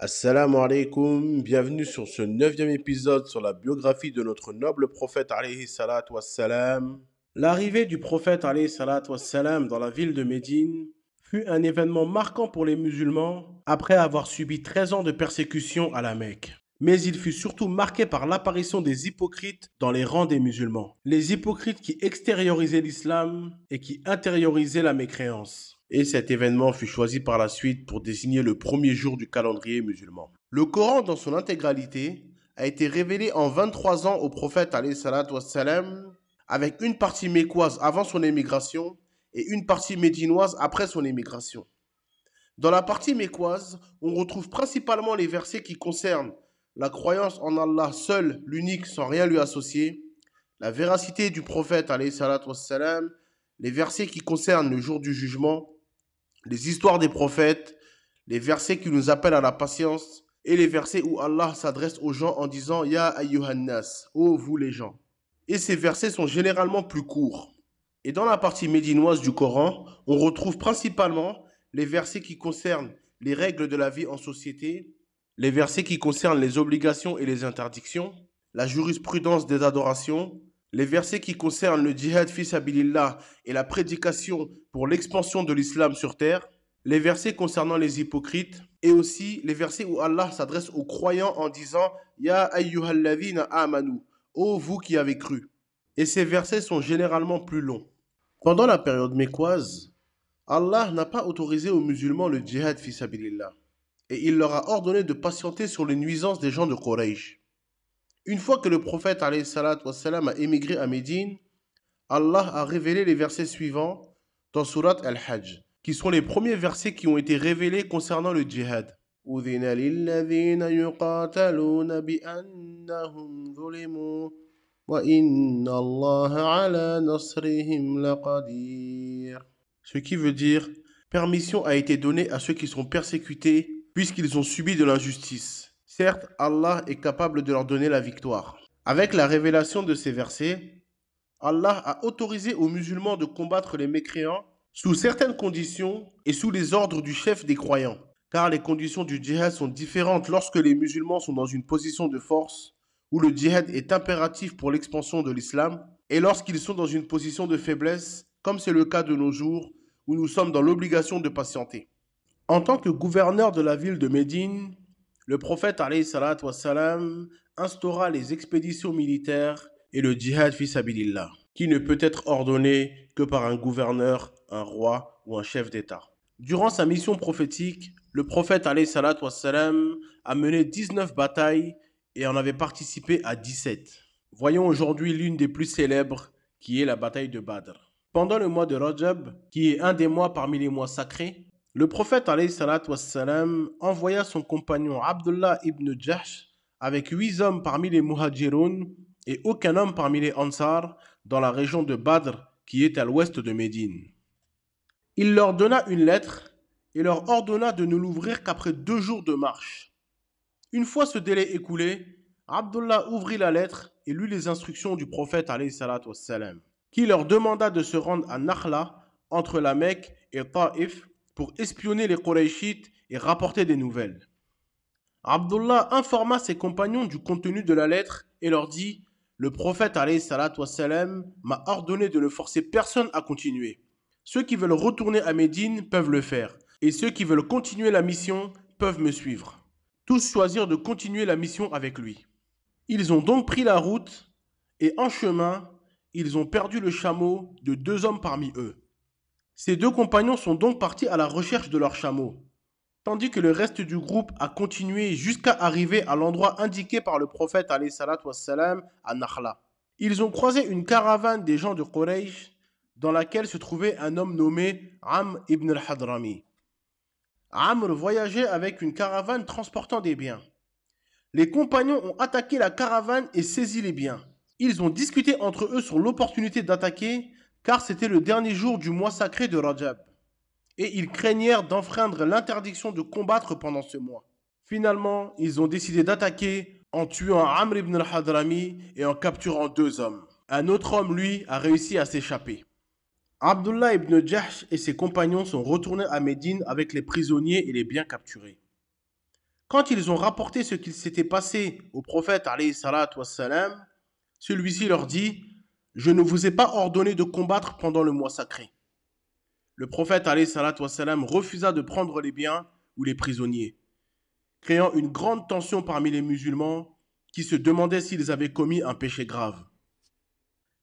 Assalamu alaikum, bienvenue sur ce 9e épisode sur la biographie de notre noble prophète alayhi salatu wassalam. L'arrivée du prophète alayhi salatu wassalam dans la ville de Médine fut un événement marquant pour les musulmans après avoir subi 13 ans de persécution à la Mecque. Mais il fut surtout marqué par l'apparition des hypocrites dans les rangs des musulmans. Les hypocrites qui extériorisaient l'islam et qui intériorisaient la mécréance. Et cet événement fut choisi par la suite pour désigner le premier jour du calendrier musulman. Le Coran dans son intégralité a été révélé en 23 ans au prophète alayhi salatu wassalam, avec une partie mécoise avant son émigration et une partie médinoise après son émigration. Dans la partie mécoise, on retrouve principalement les versets qui concernent la croyance en Allah seul, l'unique, sans rien lui associer, la véracité du prophète alayhi salatu wassalam, les versets qui concernent le jour du jugement, les histoires des prophètes, les versets qui nous appellent à la patience et les versets où Allah s'adresse aux gens en disant Ya ayyuhan nas, ô vous les gens. Et ces versets sont généralement plus courts. Et dans la partie médinoise du Coran, on retrouve principalement les versets qui concernent les règles de la vie en société, les versets qui concernent les obligations et les interdictions, la jurisprudence des adorations, les versets qui concernent le djihad fi sabilillah et la prédication pour l'expansion de l'islam sur terre, les versets concernant les hypocrites et aussi les versets où Allah s'adresse aux croyants en disant Ya ayyuhalladhina amanu, ô vous qui avez cru. Et ces versets sont généralement plus longs. Pendant la période mécoise, Allah n'a pas autorisé aux musulmans le djihad fi sabilillah et il leur a ordonné de patienter sur les nuisances des gens de Quraysh. Une fois que le prophète alayhi salatu wassalam a émigré à Médine, Allah a révélé les versets suivants dans Surat Al-Hajj, qui sont les premiers versets qui ont été révélés concernant le djihad. أُذِنَ لِلَّذِينَ يُقَاتَلُونَ بِأَنَّهُمْ ظُلِمُوا وَإِنَّ اللَّهَ عَلَى نَصْرِهِمْ لَقَدِيرٌ. Ce qui veut dire, permission a été donnée à ceux qui sont persécutés puisqu'ils ont subi de l'injustice. Certes, Allah est capable de leur donner la victoire. Avec la révélation de ces versets, Allah a autorisé aux musulmans de combattre les mécréants sous certaines conditions et sous les ordres du chef des croyants. Car les conditions du djihad sont différentes lorsque les musulmans sont dans une position de force, où le djihad est impératif pour l'expansion de l'islam, et lorsqu'ils sont dans une position de faiblesse, comme c'est le cas de nos jours, où nous sommes dans l'obligation de patienter. En tant que gouverneur de la ville de Médine, le prophète alayhi salatu wassalam instaura les expéditions militaires et le djihad fi sabilillah, qui ne peut être ordonné que par un gouverneur, un roi ou un chef d'État. Durant sa mission prophétique, le prophète alayhi salatu wassalam a mené 19 batailles et en avait participé à 17. Voyons aujourd'hui l'une des plus célèbres, qui est la bataille de Badr. Pendant le mois de Rajab, qui est un des mois parmi les mois sacrés, le prophète alayhi salatu wassalam envoya son compagnon Abdullah ibn Jahsh avec 8 hommes parmi les Muhajirun et aucun homme parmi les Ansar dans la région de Badr qui est à l'ouest de Médine. Il leur donna une lettre et leur ordonna de ne l'ouvrir qu'après 2 jours de marche. Une fois ce délai écoulé, Abdullah ouvrit la lettre et lut les instructions du prophète alayhi salatu wassalam, qui leur demanda de se rendre à Nakhla entre la Mecque et Taïf pour espionner les Qurayshites et rapporter des nouvelles. Abdullah informa ses compagnons du contenu de la lettre et leur dit « Le prophète alayhi salatu wassalam m'a ordonné de ne forcer personne à continuer. Ceux qui veulent retourner à Médine peuvent le faire, et ceux qui veulent continuer la mission peuvent me suivre. » Tous choisirent de continuer la mission avec lui. Ils ont donc pris la route, et en chemin, ils ont perdu le chameau de 2 hommes parmi eux. Ces 2 compagnons sont donc partis à la recherche de leur chameau, tandis que le reste du groupe a continué jusqu'à arriver à l'endroit indiqué par le prophète alayhi salatu wassalam à Nakhla. Ils ont croisé une caravane des gens de Quraysh dans laquelle se trouvait un homme nommé Amr ibn al-Hadrami. Amr voyageait avec une caravane transportant des biens. Les compagnons ont attaqué la caravane et saisi les biens. Ils ont discuté entre eux sur l'opportunité d'attaquer car c'était le dernier jour du mois sacré de Rajab. Et ils craignèrent d'enfreindre l'interdiction de combattre pendant ce mois. Finalement, ils ont décidé d'attaquer en tuant Amr ibn al-Hadrami et en capturant 2 hommes. Un autre homme, lui, a réussi à s'échapper. Abdullah ibn Jahsh et ses compagnons sont retournés à Médine avec les prisonniers et les biens capturés. Quand ils ont rapporté ce qu'il s'était passé au prophète alayhi salatu wassalam, celui-ci leur dit: Je ne vous ai pas ordonné de combattre pendant le mois sacré. Le prophète alayhi salatu wassalam refusa de prendre les biens ou les prisonniers, créant une grande tension parmi les musulmans qui se demandaient s'ils avaient commis un péché grave.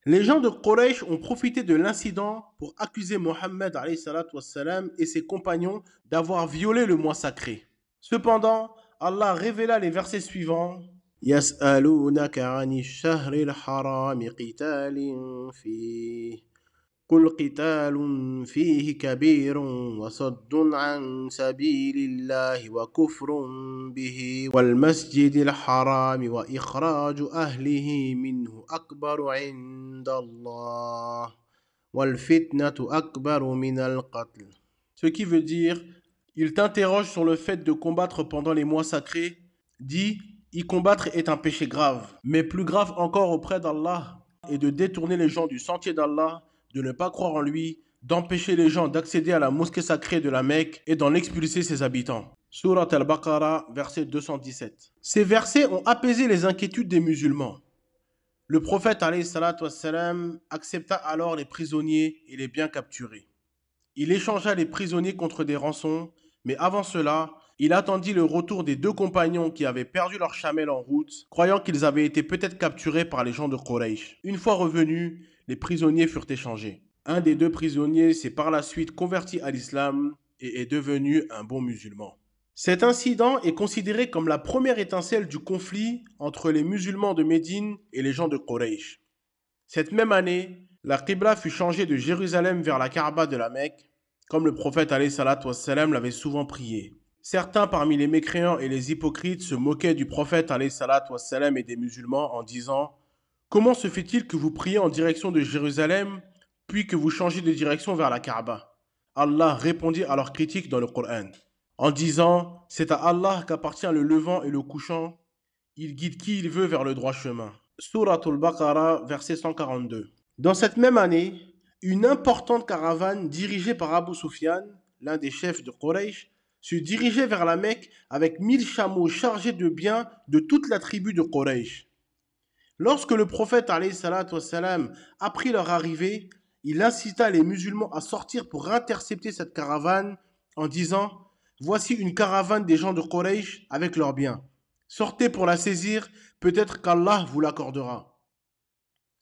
Les gens de Quraysh ont profité de l'incident pour accuser Mohammed alayhi salatu wassalam et ses compagnons d'avoir violé le mois sacré. Cependant, Allah révéla les versets suivants: Yas'alunaka 'ani ash-shahri al-harami qitalin fihi قل قتال فيه كبير وصد عن سبيل الله وكفر به والمسجد الحرام وإخراج أهله منه أكبر عند الله والفتنة أكبر من القتل. Ce qui veut dire, il t'interroge sur le fait de combattre pendant les mois sacrés. Dit, y combattre est un péché grave, mais plus grave encore auprès d'Allah est de détourner les gens du sentier d'Allah, de ne pas croire en lui, d'empêcher les gens d'accéder à la mosquée sacrée de la Mecque et d'en expulser ses habitants. Surat al-Baqarah, verset 217. Ces versets ont apaisé les inquiétudes des musulmans. Le prophète alayhi salatu wassalam accepta alors les prisonniers et les biens capturés. Il échangea les prisonniers contre des rançons, mais avant cela, il attendit le retour des deux compagnons qui avaient perdu leur chamelle en route, croyant qu'ils avaient été peut-être capturés par les gens de Quraysh. Une fois revenus, les prisonniers furent échangés. Un des deux prisonniers s'est par la suite converti à l'islam et est devenu un bon musulman. Cet incident est considéré comme la première étincelle du conflit entre les musulmans de Médine et les gens de Quraysh. Cette même année, la Qibla fut changée de Jérusalem vers la Kaaba de la Mecque, comme le prophète alayhi salatu wassalam l'avait souvent prié. Certains parmi les mécréants et les hypocrites se moquaient du prophète alayhi salatu wassalam et des musulmans en disant: Comment se fait-il que vous priez en direction de Jérusalem, puis que vous changez de direction vers la Kaaba? Allah répondit à leurs critiques dans le Coran, en disant: C'est à Allah qu'appartient le levant et le couchant, il guide qui il veut vers le droit chemin. Surat al-Baqarah, verset 142. Dans cette même année, une importante caravane dirigée par Abu Sufyan, l'un des chefs de Quraysh, se dirigeait vers la Mecque avec 1000 chameaux chargés de biens de toute la tribu de Quraysh. Lorsque le prophète alayhi salatu wassalam apprit leur arrivée, il incita les musulmans à sortir pour intercepter cette caravane en disant: Voici une caravane des gens de Quraysh avec leurs biens. Sortez pour la saisir, peut-être qu'Allah vous l'accordera.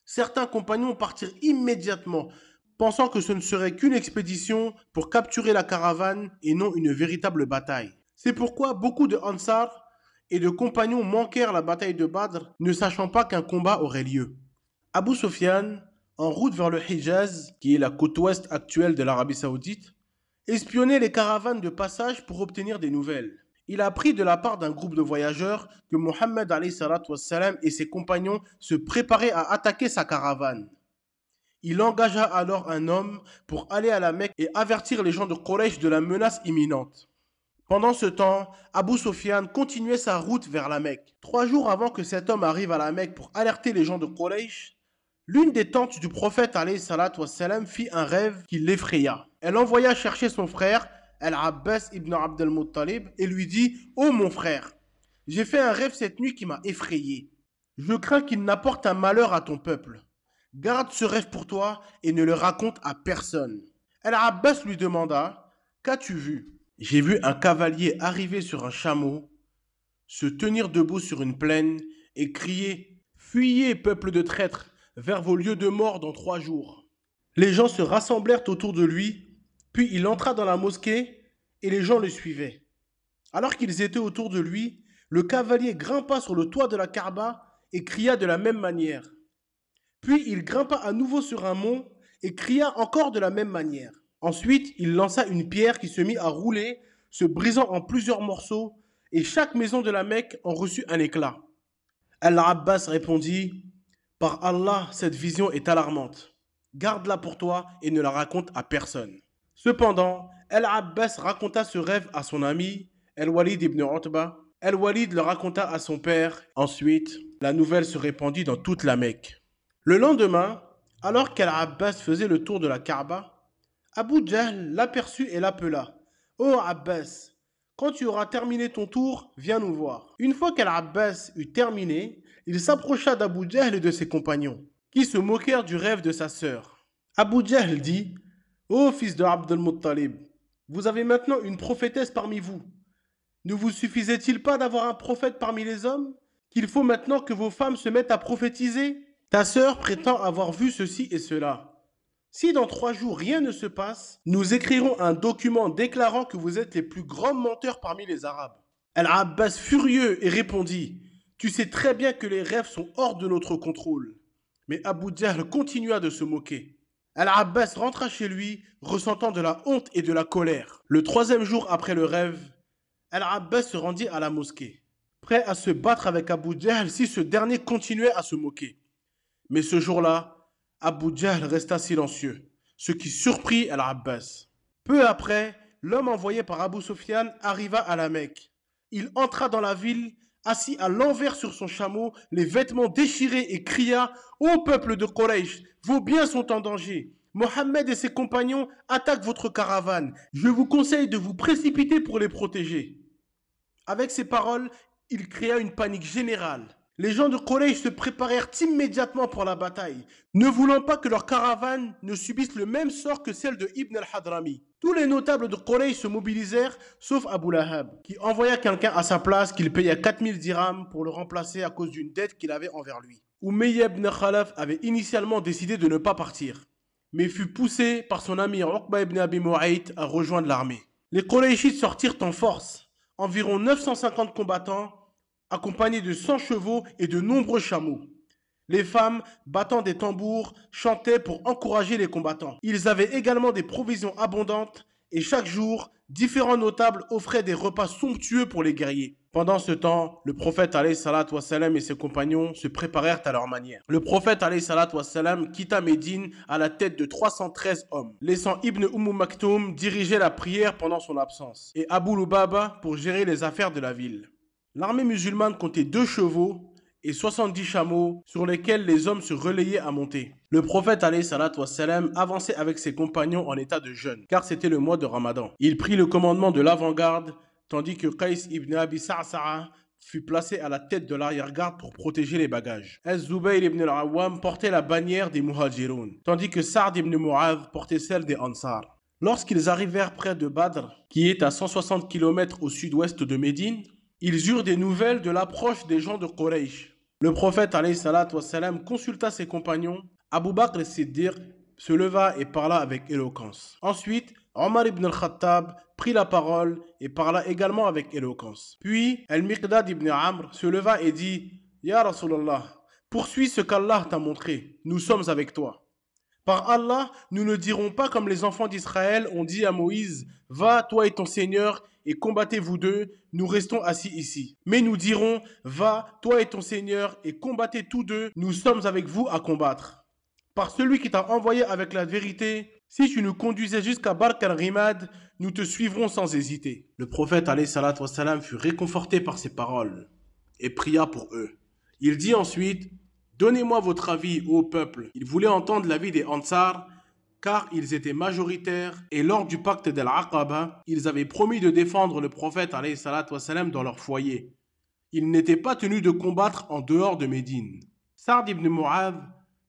Certains compagnons partirent immédiatement, pensant que ce ne serait qu'une expédition pour capturer la caravane et non une véritable bataille. C'est pourquoi beaucoup de Ansar et de compagnons manquèrent la bataille de Badr, ne sachant pas qu'un combat aurait lieu. Abu Sufyan, en route vers le Hijaz, qui est la côte ouest actuelle de l'Arabie Saoudite, espionnait les caravanes de passage pour obtenir des nouvelles. Il apprit de la part d'un groupe de voyageurs que Mohammed alayhi salatu wassalam et ses compagnons se préparaient à attaquer sa caravane. Il engagea alors un homme pour aller à la Mecque et avertir les gens de Quraysh de la menace imminente. Pendant ce temps, Abu Sufyan continuait sa route vers la Mecque. 3 jours avant que cet homme arrive à la Mecque pour alerter les gens de Quraysh, l'une des tantes du prophète alayhi salatu wassalam fit un rêve qui l'effraya. Elle envoya chercher son frère, Al-Abbas ibn Abd al-Muttalib, et lui dit: Ô mon frère, j'ai fait un rêve cette nuit qui m'a effrayé. Je crains qu'il n'apporte un malheur à ton peuple. Garde ce rêve pour toi et ne le raconte à personne. Al-Abbas lui demanda: Qu'as-tu vu? J'ai vu un cavalier arriver sur un chameau, se tenir debout sur une plaine et crier: Fuyez, peuple de traîtres, vers vos lieux de mort dans 3 jours. Les gens se rassemblèrent autour de lui, puis il entra dans la mosquée et les gens le suivaient. Alors qu'ils étaient autour de lui, le cavalier grimpa sur le toit de la Kaaba et cria de la même manière. Puis il grimpa à nouveau sur un mont et cria encore de la même manière. Ensuite, il lança une pierre qui se mit à rouler, se brisant en plusieurs morceaux, et chaque maison de la Mecque en reçut un éclat. Al-Abbas répondit: Par Allah, cette vision est alarmante. Garde-la pour toi et ne la raconte à personne. Cependant, Al-Abbas raconta ce rêve à son ami, Al-Walid ibn Utba. Al-Walid le raconta à son père. Ensuite, la nouvelle se répandit dans toute la Mecque. Le lendemain, alors qu'Al-Abbas faisait le tour de la Kaaba, Abu Jahl l'aperçut et l'appela: Ô Abbas, Quand tu auras terminé ton tour, viens nous voir. Une fois qu'Al-Abbas eut terminé, il s'approcha d'Abu Jahl et de ses compagnons, qui se moquèrent du rêve de sa sœur. Abu Jahl dit: Ô fils de Abd al-Muttalib, vous avez maintenant une prophétesse parmi vous. Ne vous suffisait-il pas d'avoir un prophète parmi les hommes, qu'il faut maintenant que vos femmes se mettent à prophétiser? Ta sœur prétend avoir vu ceci et cela. Si dans 3 jours rien ne se passe, nous écrirons un document déclarant que vous êtes les plus grands menteurs parmi les Arabes. Al-Abbas furieux et répondit: Tu sais très bien que les rêves sont hors de notre contrôle. Mais Abu Jahl continua de se moquer. Al-Abbas rentra chez lui, ressentant de la honte et de la colère. Le 3e jour après le rêve, Al-Abbas se rendit à la mosquée, prêt à se battre avec Abu Jahl si ce dernier continuait à se moquer. Mais ce jour-là, Abu Jahl resta silencieux, ce qui surprit Al-Abbas. Peu après, l'homme envoyé par Abu Sufyan arriva à la Mecque. Il entra dans la ville, assis à l'envers sur son chameau, les vêtements déchirés, et cria: Ô peuple de Quraysh, vos biens sont en danger. Mohammed et ses compagnons attaquent votre caravane. Je vous conseille de vous précipiter pour les protéger. Avec ces paroles, il créa une panique générale. Les gens de Quraysh se préparèrent immédiatement pour la bataille, ne voulant pas que leur caravane ne subisse le même sort que celle de Ibn al-Hadrami. Tous les notables de Quraysh se mobilisèrent, sauf Abu Lahab, qui envoya quelqu'un à sa place qu'il paya 4000 dirhams pour le remplacer à cause d'une dette qu'il avait envers lui. Umayya ibn Khalaf avait initialement décidé de ne pas partir, mais fut poussé par son ami Uqba ibn Abi Mu'ayt à rejoindre l'armée. Les Qurayshites sortirent en force, environ 950 combattants, accompagnés de 100 chevaux et de nombreux chameaux. Les femmes, battant des tambours, chantaient pour encourager les combattants. Ils avaient également des provisions abondantes et chaque jour, différents notables offraient des repas somptueux pour les guerriers. Pendant ce temps, le prophète alayhi salatu wassalam et ses compagnons se préparèrent à leur manière. Le prophète alayhi salatu wassalam quitta Médine à la tête de 313 hommes, laissant Ibn Maktoum diriger la prière pendant son absence et Abu Lubaba pour gérer les affaires de la ville. L'armée musulmane comptait 2 chevaux et 70 chameaux sur lesquels les hommes se relayaient à monter. Le prophète alayhi salatu wassalam avançait avec ses compagnons en état de jeûne, car c'était le mois de Ramadan. Il prit le commandement de l'avant-garde, tandis que Qais ibn Abi Sa'sa'a fut placé à la tête de l'arrière-garde pour protéger les bagages. Az-Zubayr ibn al-Awwam portait la bannière des Muhajiroun, tandis que Sa'd ibn Mu'adh portait celle des Ansar. Lorsqu'ils arrivèrent près de Badr, qui est à 160 km au sud-ouest de Médine, ils eurent des nouvelles de l'approche des gens de Quraysh. Le prophète alayhi salatu wassalam consulta ses compagnons. Abu Bakr as-Siddiq se leva et parla avec éloquence. Ensuite, Omar ibn al-Khattab prit la parole et parla également avec éloquence. Puis, Al-Miqdad ibn Amr se leva et dit: Ya Rasulallah, poursuis ce qu'Allah t'a montré, nous sommes avec toi. Par Allah, nous ne dirons pas comme les enfants d'Israël ont dit à Moïse: Va, toi et ton Seigneur, et combattez vous deux, nous restons assis ici. Mais nous dirons: Va, toi et ton Seigneur, et combattez tous deux, nous sommes avec vous à combattre. Par celui qui t'a envoyé avec la vérité, si tu nous conduisais jusqu'à Bark al-Rimad, nous te suivrons sans hésiter. Le prophète alayhi salatu wassalam fut réconforté par ces paroles et pria pour eux. Il dit ensuite: Donnez-moi votre avis, ô peuple. Il voulait entendre l'avis des Ansar, car ils étaient majoritaires et lors du pacte d'Al-Aqaba, ils avaient promis de défendre le prophète alayhi salatu wassalam dans leur foyer. Ils n'étaient pas tenus de combattre en dehors de Médine. Sa'd ibn Mu'adh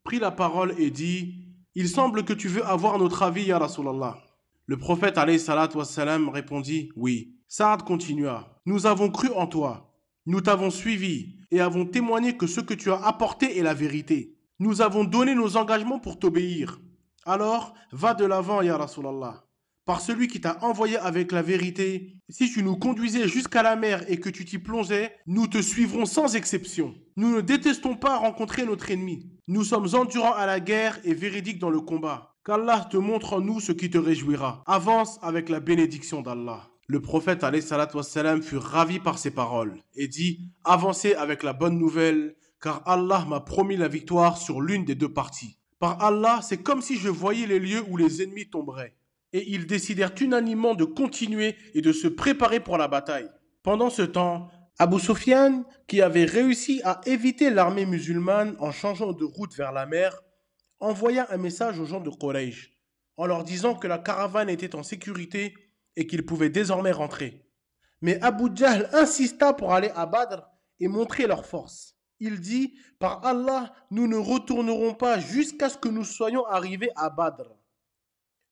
prit la parole et dit: Il semble que tu veux avoir notre avis, ya Rasulallah. Le prophète alayhi salatu wassalam répondit: Oui. Sa'd continua: Nous avons cru en toi, nous t'avons suivi et avons témoigné que ce que tu as apporté est la vérité. Nous avons donné nos engagements pour t'obéir. Alors, va de l'avant, ya Rasulallah. Par celui qui t'a envoyé avec la vérité, si tu nous conduisais jusqu'à la mer et que tu t'y plongeais, nous te suivrons sans exception. Nous ne détestons pas rencontrer notre ennemi. Nous sommes endurants à la guerre et véridiques dans le combat. Qu'Allah te montre en nous ce qui te réjouira. Avance avec la bénédiction d'Allah. Le prophète alayhi salatu wassalam fut ravi par ces paroles et dit: Avancez avec la bonne nouvelle, car Allah m'a promis la victoire sur l'une des 2 parties. Par Allah, c'est comme si je voyais les lieux où les ennemis tomberaient. Et ils décidèrent unanimement de continuer et de se préparer pour la bataille. Pendant ce temps, Abu Sufyan, qui avait réussi à éviter l'armée musulmane en changeant de route vers la mer, envoya un message aux gens de Quraysh, en leur disant que la caravane était en sécurité et qu'ils pouvaient désormais rentrer. Mais Abu Jahl insista pour aller à Badr et montrer leur force. Il dit, par Allah, nous ne retournerons pas jusqu'à ce que nous soyons arrivés à Badr.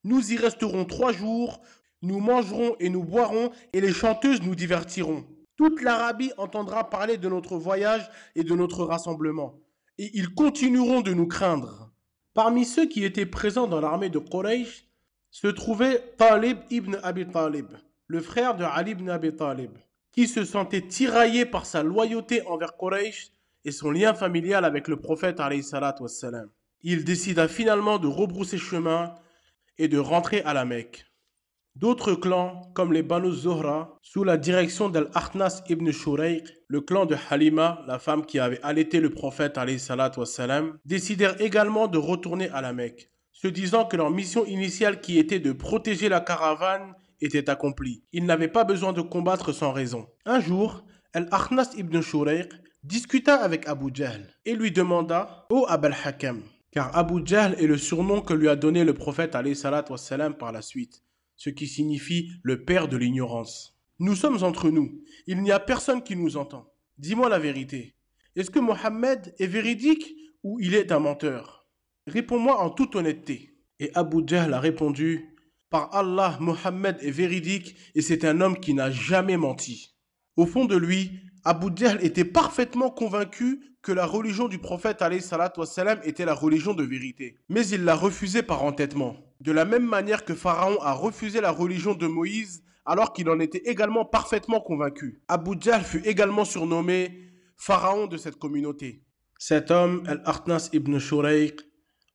Nous y resterons 3 jours, nous mangerons et nous boirons et les chanteuses nous divertiront. Toute l'Arabie entendra parler de notre voyage et de notre rassemblement. Et ils continueront de nous craindre. Parmi ceux qui étaient présents dans l'armée de Quraysh se trouvait Talib ibn Abi Talib, le frère de Ali ibn Abi Talib, qui se sentait tiraillé par sa loyauté envers Quraysh et son lien familial avec le prophète alayhi salatu wassalam. Il décida finalement de rebrousser chemin et de rentrer à la Mecque. D'autres clans, comme les Banu Zuhra, sous la direction d'Al-Akhnas ibn Shurayq, le clan de Halima, la femme qui avait allaité le prophète alayhi salatu wassalam, décidèrent également de retourner à la Mecque, se disant que leur mission initiale qui était de protéger la caravane était accomplie. Ils n'avaient pas besoin de combattre sans raison. Un jour, Al-Akhnas ibn Shurayq discuta avec Abu Jahl et lui demanda « Ô Abul Hakam » car Abu Jahl est le surnom que lui a donné le prophète alayhi salatu wassalam par la suite, ce qui signifie le père de l'ignorance. Nous sommes entre nous, il n'y a personne qui nous entend. Dis-moi la vérité. Est-ce que Mohammed est véridique ou il est un menteur? Réponds-moi en toute honnêteté. Et Abu Jahl a répondu, par Allah, Mohammed est véridique et c'est un homme qui n'a jamais menti. Au fond de lui, Abu Jahl était parfaitement convaincu que la religion du prophète alayhi salatu wassalam était la religion de vérité. Mais il l'a refusée par entêtement. De la même manière que Pharaon a refusé la religion de Moïse alors qu'il en était également parfaitement convaincu. Abu Jahl fut également surnommé Pharaon de cette communauté. Cet homme, Al-Akhnas ibn Shurayq,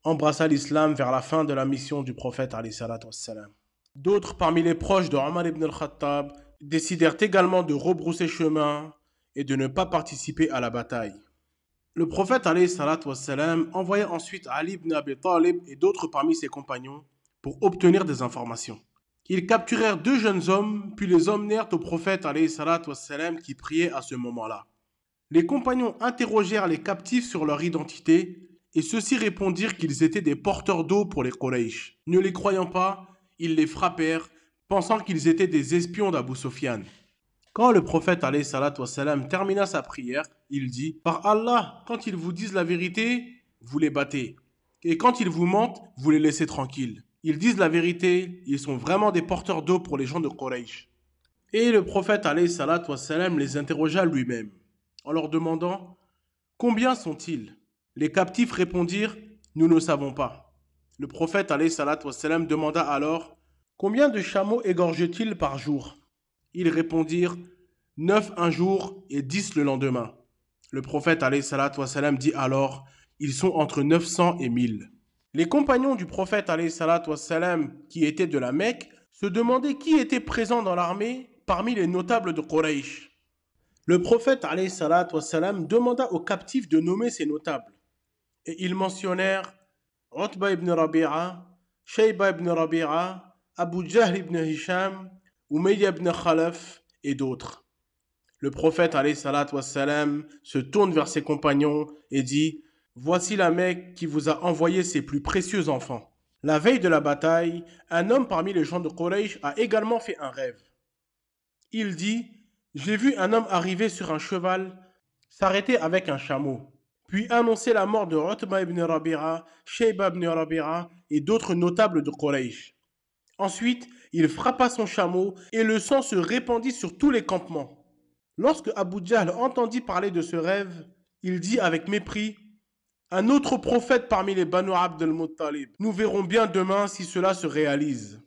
embrassa l'islam vers la fin de la mission du prophète alayhi salatu wassalam. D'autres parmi les proches de Omar ibn al-Khattab décidèrent également de rebrousser chemin et de ne pas participer à la bataille. Le prophète alayhi salatu wassalam envoya ensuite Ali ibn Abi Talib et d'autres parmi ses compagnons pour obtenir des informations. Ils capturèrent 2 jeunes hommes puis les emmenèrent au prophète alayhi salatu wassalam qui priait à ce moment-là. Les compagnons interrogèrent les captifs sur leur identité et ceux-ci répondirent qu'ils étaient des porteurs d'eau pour les Quraysh. Ne les croyant pas, ils les frappèrent, pensant qu'ils étaient des espions d'Abu Sufyan. Quand le prophète alayhi salatu wassalam termina sa prière, il dit « Par Allah, quand ils vous disent la vérité, vous les battez. Et quand ils vous mentent, vous les laissez tranquilles. Ils disent la vérité, ils sont vraiment des porteurs d'eau pour les gens de Quraysh. » Et le prophète alayhi salatu wassalam les interrogea lui-même, en leur demandant « Combien sont-ils » Les captifs répondirent « Nous ne savons pas. » Le prophète alayhi salatu wassalam demanda alors « Combien de chameaux égorge-t-il par jour ?» Ils répondirent 9 un jour et 10 le lendemain. Le prophète alayhi salatu wassalam dit alors ils sont entre 900 et 1000. Les compagnons du prophète alayhi salatu wassalam qui étaient de la Mecque se demandaient qui était présent dans l'armée parmi les notables de Quraysh. Le prophète alayhi salatu wassalam demanda aux captifs de nommer ces notables. Et ils mentionnèrent Utba ibn Rabi'a, Shayba ibn Rabi'a, Abu Jahl ibn Hisham, Umayya ibn Khalaf et d'autres. Le prophète alayhi salatu wassalam se tourne vers ses compagnons et dit « Voici la Mecque qui vous a envoyé ses plus précieux enfants. » La veille de la bataille, un homme parmi les gens de Quraysh a également fait un rêve. Il dit « J'ai vu un homme arriver sur un cheval, s'arrêter avec un chameau, puis annoncer la mort de Utba ibn Rabi'a, Shayba ibn Rabi'a et d'autres notables de Quraysh. Ensuite, il frappa son chameau et le sang se répandit sur tous les campements. Lorsque Abu Jahl entendit parler de ce rêve, il dit avec mépris « Un autre prophète parmi les Banu Abd al-Muttalib. Nous verrons bien demain si cela se réalise. »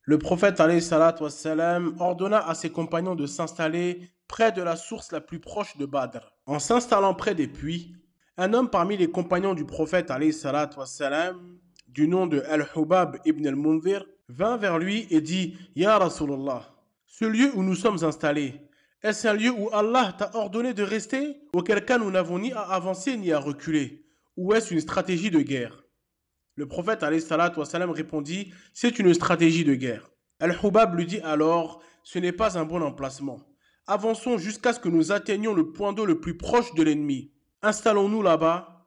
Le prophète alayhi salatu wassalam ordonna à ses compagnons de s'installer près de la source la plus proche de Badr. En s'installant près des puits, un homme parmi les compagnons du prophète alayhi salatu wassalam, du nom de Al-Hubab ibn al-Munzir, vint vers lui et dit « Ya Rasulallah, ce lieu où nous sommes installés, est-ce un lieu où Allah t'a ordonné de rester, auquel cas nous n'avons ni à avancer ni à reculer, ou est-ce une stratégie de guerre ?» Le prophète alayhi salatu wassalam répondit « C'est une stratégie de guerre. » Al-Hubab lui dit alors « Ce n'est pas un bon emplacement. Avançons jusqu'à ce que nous atteignions le point d'eau le plus proche de l'ennemi. Installons-nous là-bas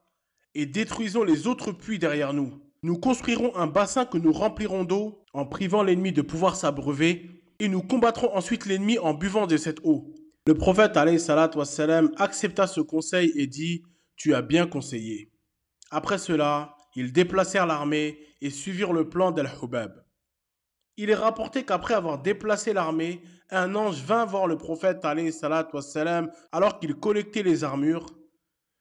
et détruisons les autres puits derrière nous. Nous construirons un bassin que nous remplirons d'eau en privant l'ennemi de pouvoir s'abreuver et nous combattrons ensuite l'ennemi en buvant de cette eau. Le prophète alayhi salatu wassalam accepta ce conseil et dit « Tu as bien conseillé ». Après cela, ils déplacèrent l'armée et suivirent le plan d'Al-Hubab. Il est rapporté qu'après avoir déplacé l'armée, un ange vint voir le prophète alayhi salatu wassalam alors qu'il collectait les armures.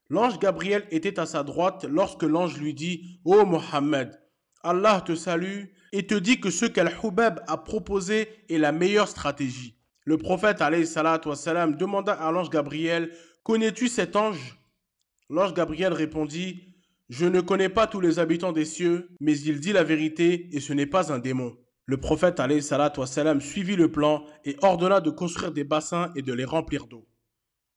L'ange Gabriel était à sa droite lorsque l'ange lui dit « Ô Mohammed, Allah te salue et te dit que ce qu'Al-Hubab a proposé est la meilleure stratégie. » Le prophète alayhi salatu wassalam demanda à l'ange Gabriel « Connais-tu cet ange ?» L'ange Gabriel répondit « Je ne connais pas tous les habitants des cieux, mais il dit la vérité et ce n'est pas un démon. » Le prophète alayhi salatu wassalam suivit le plan et ordonna de construire des bassins et de les remplir d'eau.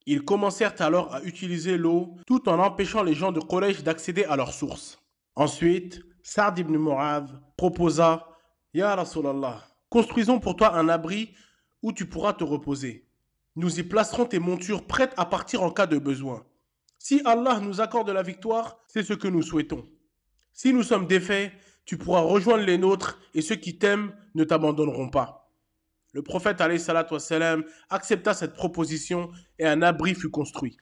Ils commencèrent alors à utiliser l'eau tout en empêchant les gens de Quraysh d'accéder à leur source. Ensuite, Sa'd ibn Mu'adh proposa « Ya Rasulallah, construisons pour toi un abri où tu pourras te reposer. Nous y placerons tes montures prêtes à partir en cas de besoin. Si Allah nous accorde la victoire, c'est ce que nous souhaitons. Si nous sommes défaits, tu pourras rejoindre les nôtres et ceux qui t'aiment ne t'abandonneront pas. » Le prophète alayhi salatu wassalam accepta cette proposition et un abri fut construit.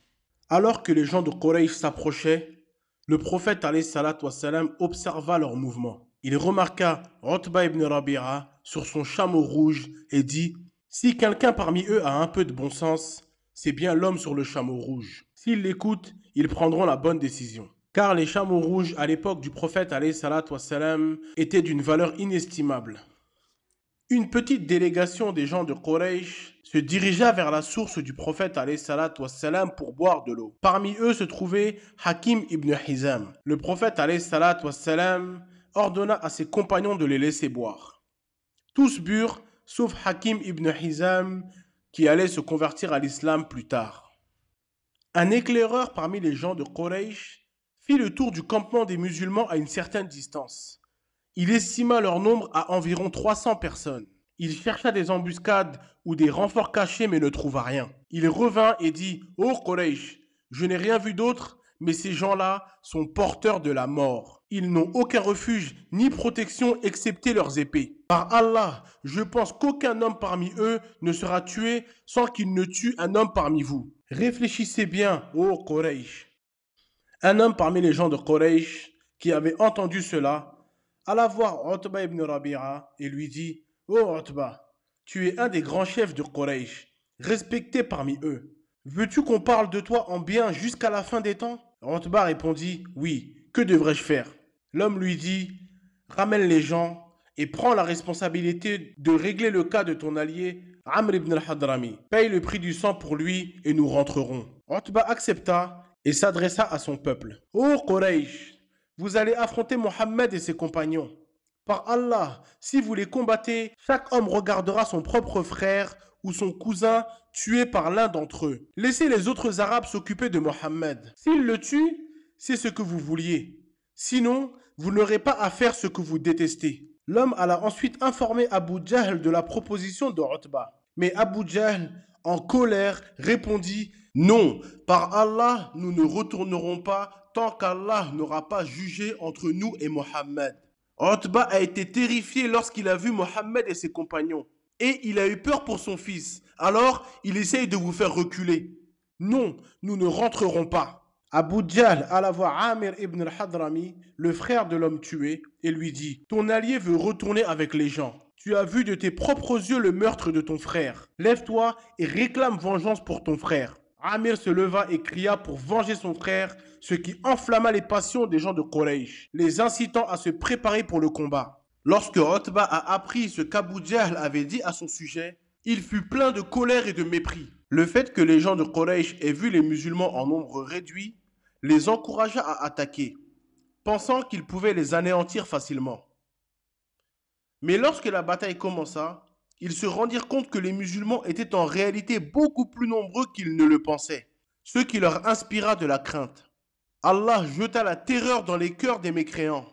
Alors que les gens de Quraysh s'approchaient, le prophète alayhi salatu wassalam observa leurs mouvements. Il remarqua Utba ibn Rabi'a sur son chameau rouge et dit « Si quelqu'un parmi eux a un peu de bon sens, c'est bien l'homme sur le chameau rouge. S'ils l'écoutent, ils prendront la bonne décision. » Car les chameaux rouges à l'époque du prophète alayhi salatu wassalam étaient d'une valeur inestimable. Une petite délégation des gens de Quraysh se dirigea vers la source du prophète alayhi salatu wassalam pour boire de l'eau. Parmi eux se trouvait Hakim ibn Hizam. Le prophète alayhi salatu wassalam ordonna à ses compagnons de les laisser boire. Tous burent, sauf Hakim ibn Hizam qui allait se convertir à l'islam plus tard. Un éclaireur parmi les gens de Quraysh fit le tour du campement des musulmans à une certaine distance. Il estima leur nombre à environ 300 personnes. Il chercha des embuscades ou des renforts cachés mais ne trouva rien. Il revint et dit « Ô Quraysh, je n'ai rien vu d'autre, mais ces gens-là sont porteurs de la mort. Ils n'ont aucun refuge ni protection excepté leurs épées. Par Allah, je pense qu'aucun homme parmi eux ne sera tué sans qu'il ne tue un homme parmi vous. Réfléchissez bien, ô Quraysh. » Un homme parmi les gens de Quraysh qui avait entendu cela alla voir Utba ibn Rabi'a et lui dit « Ô Utba, tu es un des grands chefs de Quraysh, respecté parmi eux. Veux-tu qu'on parle de toi en bien jusqu'à la fin des temps ?» Utba répondit « Oui, que devrais-je faire ?» L'homme lui dit « Ramène les gens et prends la responsabilité de régler le cas de ton allié Amr ibn al-Hadrami. Paye le prix du sang pour lui et nous rentrerons. » Utba accepta et s'adressa à son peuple. « Ô Quraysh, vous allez affronter Mohammed et ses compagnons. Par Allah, si vous les combattez, chaque homme regardera son propre frère ou son cousin tué par l'un d'entre eux. Laissez les autres Arabes s'occuper de Mohammed. S'ils le tuent, c'est ce que vous vouliez. Sinon, vous n'aurez pas à faire ce que vous détestez. » L'homme alla ensuite informer Abu Jahl de la proposition de Utba. Mais Abu Jahl, en colère, répondit « Non, par Allah, nous ne retournerons pas tant qu'Allah n'aura pas jugé entre nous et Mohammed. » Utba a été terrifié lorsqu'il a vu Mohammed et ses compagnons. Et il a eu peur pour son fils. Alors, il essaye de vous faire reculer. « Non, nous ne rentrerons pas. » Abu Jahl alla voir Amir ibn al-Hadrami, le frère de l'homme tué, et lui dit « Ton allié veut retourner avec les gens. Tu as vu de tes propres yeux le meurtre de ton frère. Lève-toi et réclame vengeance pour ton frère. » Amir se leva et cria pour venger son frère, ce qui enflamma les passions des gens de Quraysh, les incitant à se préparer pour le combat. Lorsque Utba a appris ce qu'Abu Jahl avait dit à son sujet, il fut plein de colère et de mépris. Le fait que les gens de Quraysh aient vu les musulmans en nombre réduit les encouragea à attaquer, pensant qu'ils pouvaient les anéantir facilement. Mais lorsque la bataille commença, ils se rendirent compte que les musulmans étaient en réalité beaucoup plus nombreux qu'ils ne le pensaient, ce qui leur inspira de la crainte. Allah jeta la terreur dans les cœurs des mécréants,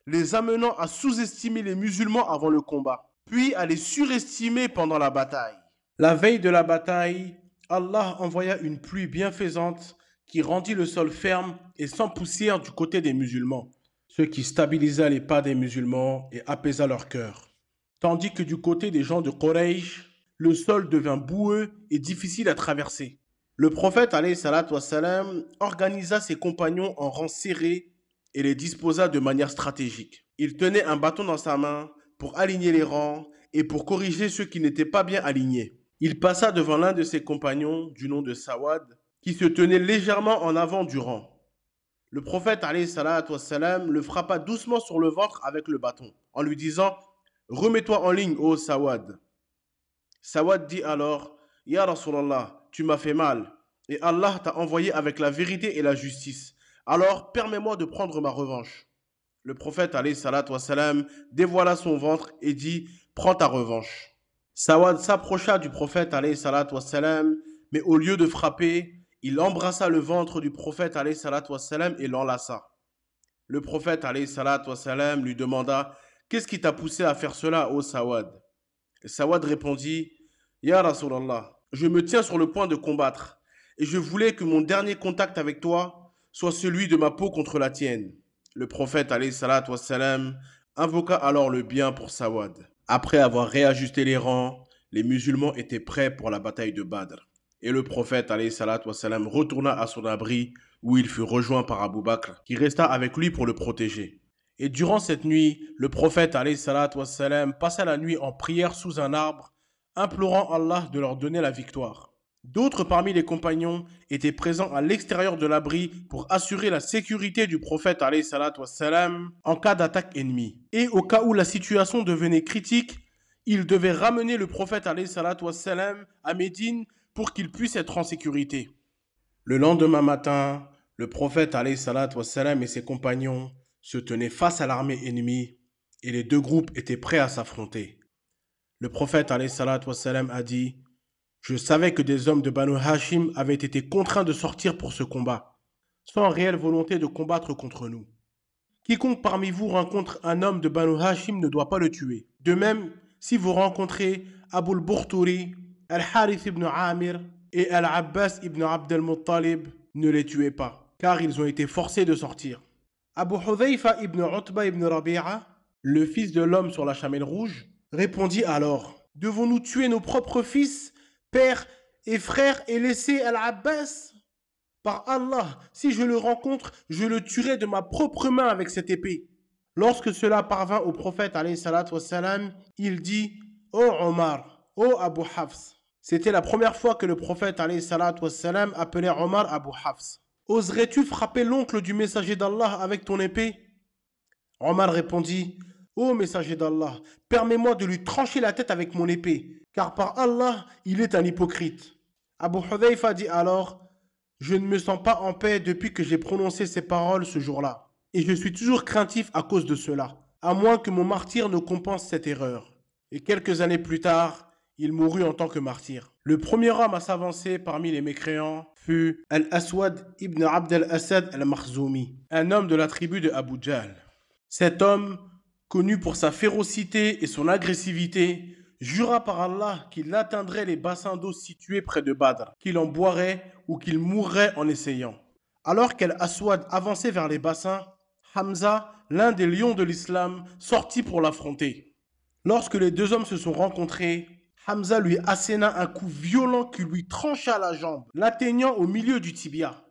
les amenant à sous-estimer les musulmans avant le combat, puis à les surestimer pendant la bataille. La veille de la bataille, Allah envoya une pluie bienfaisante qui rendit le sol ferme et sans poussière du côté des musulmans, ce qui stabilisa les pas des musulmans et apaisa leur cœur. tandis que du côté des gens de Quraysh, le sol devint boueux et difficile à traverser. Le prophète alayhi salatu wassalam, organisa ses compagnons en rang serré et les disposa de manière stratégique. Il tenait un bâton dans sa main pour aligner les rangs et pour corriger ceux qui n'étaient pas bien alignés. Il passa devant l'un de ses compagnons, du nom de Sawad, qui se tenait légèrement en avant du rang. Le prophète alayhi salatu wassalam, le frappa doucement sur le ventre avec le bâton, en lui disant « Remets-toi en ligne, ô Sawad ». Sawad dit alors « Ya Rasulallah, tu m'as fait mal, et Allah t'a envoyé avec la vérité et la justice. Alors permets-moi de prendre ma revanche. » Le prophète alayhi salatu wassalam, dévoila son ventre et dit « Prends ta revanche ». Sawad s'approcha du prophète alayhi salatu wassalam, mais au lieu de frapper, il embrassa le ventre du prophète alayhi salatu wassalam et l'enlaça. Le prophète alayhi salatu wassalam lui demanda « Qu'est-ce qui t'a poussé à faire cela, ô Sawad ?» Et Sawad répondit « Ya Rasulallah, je me tiens sur le point de combattre, et je voulais que mon dernier contact avec toi soit celui de ma peau contre la tienne. » Le prophète alayhi salatu wassalam invoqua alors le bien pour Sawad. Après avoir réajusté les rangs, les musulmans étaient prêts pour la bataille de Badr. Et le prophète alayhi salatu wassalam retourna à son abri où il fut rejoint par Abu Bakr, qui resta avec lui pour le protéger. Et durant cette nuit, le prophète alayhi salatu wassalam passa la nuit en prière sous un arbre, implorant Allah de leur donner la victoire. D'autres parmi les compagnons étaient présents à l'extérieur de l'abri pour assurer la sécurité du prophète alayhi salatu wassalam en cas d'attaque ennemie. Et au cas où la situation devenait critique, ils devaient ramener le prophète alayhi salatu wassalam à Médine pour qu'il puisse être en sécurité. Le lendemain matin, le prophète alayhi salatu wassalam et ses compagnons se tenaient face à l'armée ennemie et les deux groupes étaient prêts à s'affronter. Le prophète alayhi salatu wassalam a dit « Je savais que des hommes de Banu Hashim avaient été contraints de sortir pour ce combat, sans réelle volonté de combattre contre nous. Quiconque parmi vous rencontre un homme de Banu Hashim ne doit pas le tuer. De même, si vous rencontrez Abu al-Burturi, Al-Harith ibn Amir et Al-Abbas ibn Abd al-Muttalib, ne les tuez pas, car ils ont été forcés de sortir. Abu Hudhayfa ibn Utba ibn Rabi'a, le fils de l'homme sur la chamelle rouge, répondit alors « Devons-nous tuer nos propres fils, pères et frères et laisser Al-Abbas ? Par Allah, si je le rencontre, je le tuerai de ma propre main avec cette épée. » Lorsque cela parvint au prophète alayhi salatu wassalam, il dit « Ô Omar, ô Abu Hafs ». C'était la première fois que le prophète alayhi salatu wassalam appelait Omar Abu Hafs. « Oserais-tu frapper l'oncle du messager d'Allah avec ton épée ?» Omar répondit « Ô messager d'Allah, permets-moi de lui trancher la tête avec mon épée, car par Allah, il est un hypocrite. » Abu Hudhayfa dit alors « Je ne me sens pas en paix depuis que j'ai prononcé ces paroles ce jour-là, et je suis toujours craintif à cause de cela, à moins que mon martyr ne compense cette erreur. » Et quelques années plus tard, il mourut en tant que martyr. Le premier homme à s'avancer parmi les mécréants fut Al-Aswad ibn Abd al-Assad al-Makhzoumi, un homme de la tribu de Abu Jahl. Cet homme, connu pour sa férocité et son agressivité, jura par Allah qu'il atteindrait les bassins d'eau situés près de Badr, qu'il en boirait ou qu'il mourrait en essayant. Alors qu'Al-Aswad avançait vers les bassins, Hamza, l'un des lions de l'islam, sortit pour l'affronter. Lorsque les deux hommes se sont rencontrés, Hamza lui asséna un coup violent qui lui trancha la jambe, l'atteignant au milieu du tibia.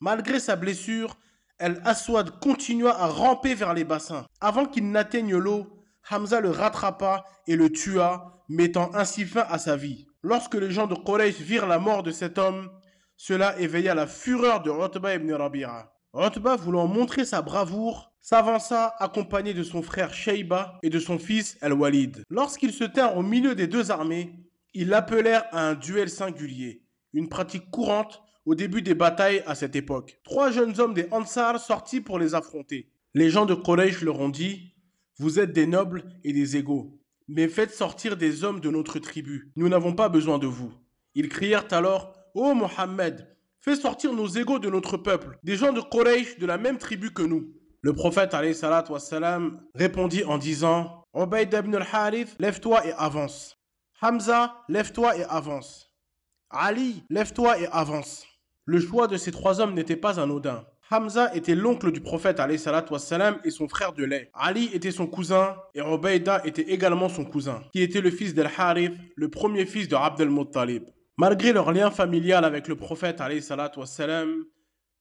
Malgré sa blessure, Al-Aswad continua à ramper vers les bassins. Avant qu'il n'atteigne l'eau, Hamza le rattrapa et le tua, mettant ainsi fin à sa vie. Lorsque les gens de Quraysh virent la mort de cet homme, cela éveilla la fureur de Utba ibn Rabi'a. Utba, voulant montrer sa bravoure, s'avança accompagné de son frère Shayba et de son fils Al-Walid. Lorsqu'ils se tinrent au milieu des deux armées, ils l'appelèrent à un duel singulier, une pratique courante au début des batailles à cette époque. 3 jeunes hommes des Ansar sortis pour les affronter. Les gens de Quraysh leur ont dit « Vous êtes des nobles et des égaux, mais faites sortir des hommes de notre tribu. Nous n'avons pas besoin de vous. » Ils crièrent alors « Ô Mohammed, fais sortir nos égaux de notre peuple, des gens de Quraysh de la même tribu que nous. » Le prophète alayhi salatu wassalam répondit en disant « Ubayd ibn al-Harith, lève-toi et avance. Hamza, lève-toi et avance. Ali, lève-toi et avance. » Le choix de ces 3 hommes n'était pas anodin. Hamza était l'oncle du prophète alayhi salatu wassalam et son frère de lait. Ali était son cousin et Ubayda était également son cousin, qui était le fils d'Al-Harith, le premier fils de Abd al-Muttalib. Malgré leur lien familial avec le prophète alayhi salatu wassalam,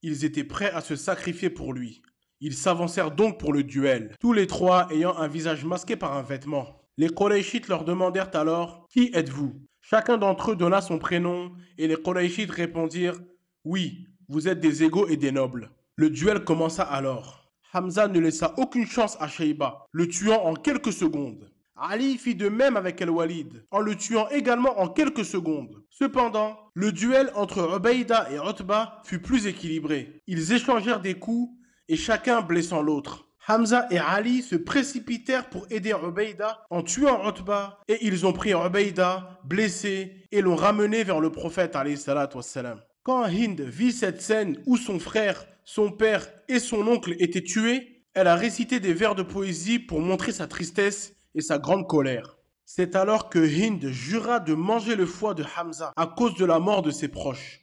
ils étaient prêts à se sacrifier pour lui. Ils s'avancèrent donc pour le duel, tous les trois ayant un visage masqué par un vêtement. Les Qurayshites leur demandèrent alors « Qui êtes-vous » Chacun d'entre eux donna son prénom et les Qurayshites répondirent « Oui, vous êtes des égaux et des nobles. » Le duel commença alors. Hamza ne laissa aucune chance à Shayba, le tuant en quelques secondes. Ali fit de même avec Al-Walid, en le tuant également en quelques secondes. Cependant, le duel entre Ubayda et Utba fut plus équilibré. Ils échangèrent des coups et chacun blessant l'autre. Hamza et Ali se précipitèrent pour aider Ubayda en tuant Utba et ils ont pris Ubayda, blessé, et l'ont ramené vers le prophète alayhi salatu wassalam. Quand Hind vit cette scène où son frère, son père et son oncle étaient tués, elle a récité des vers de poésie pour montrer sa tristesse et sa grande colère. C'est alors que Hind jura de manger le foie de Hamza à cause de la mort de ses proches.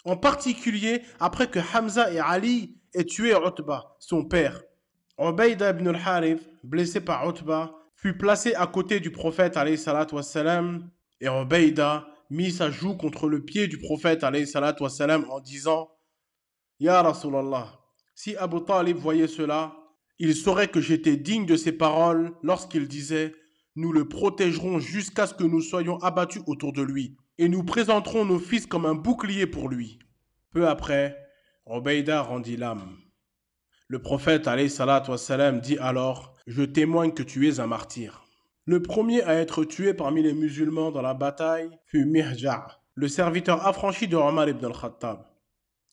En particulier après que Hamza et Ali aient tué Utba, son père. Ubayda ibn al-Harith, blessé par Utba, fut placé à côté du prophète alayhi salatu wassalam et Ubayda mit sa joue contre le pied du prophète alayhi salatu wassalam en disant « Ya Rasulallah, si Abu Talib voyait cela, il saurait que j'étais digne de ses paroles lorsqu'il disait « Nous le protégerons jusqu'à ce que nous soyons abattus autour de lui et nous présenterons nos fils comme un bouclier pour lui. » Peu après, Ubayda rendit l'âme. Le prophète alayhi salatu wassalam dit alors « Je témoigne que tu es un martyr. » Le premier à être tué parmi les musulmans dans la bataille fut Mihja', le serviteur affranchi de Omar ibn al-Khattab.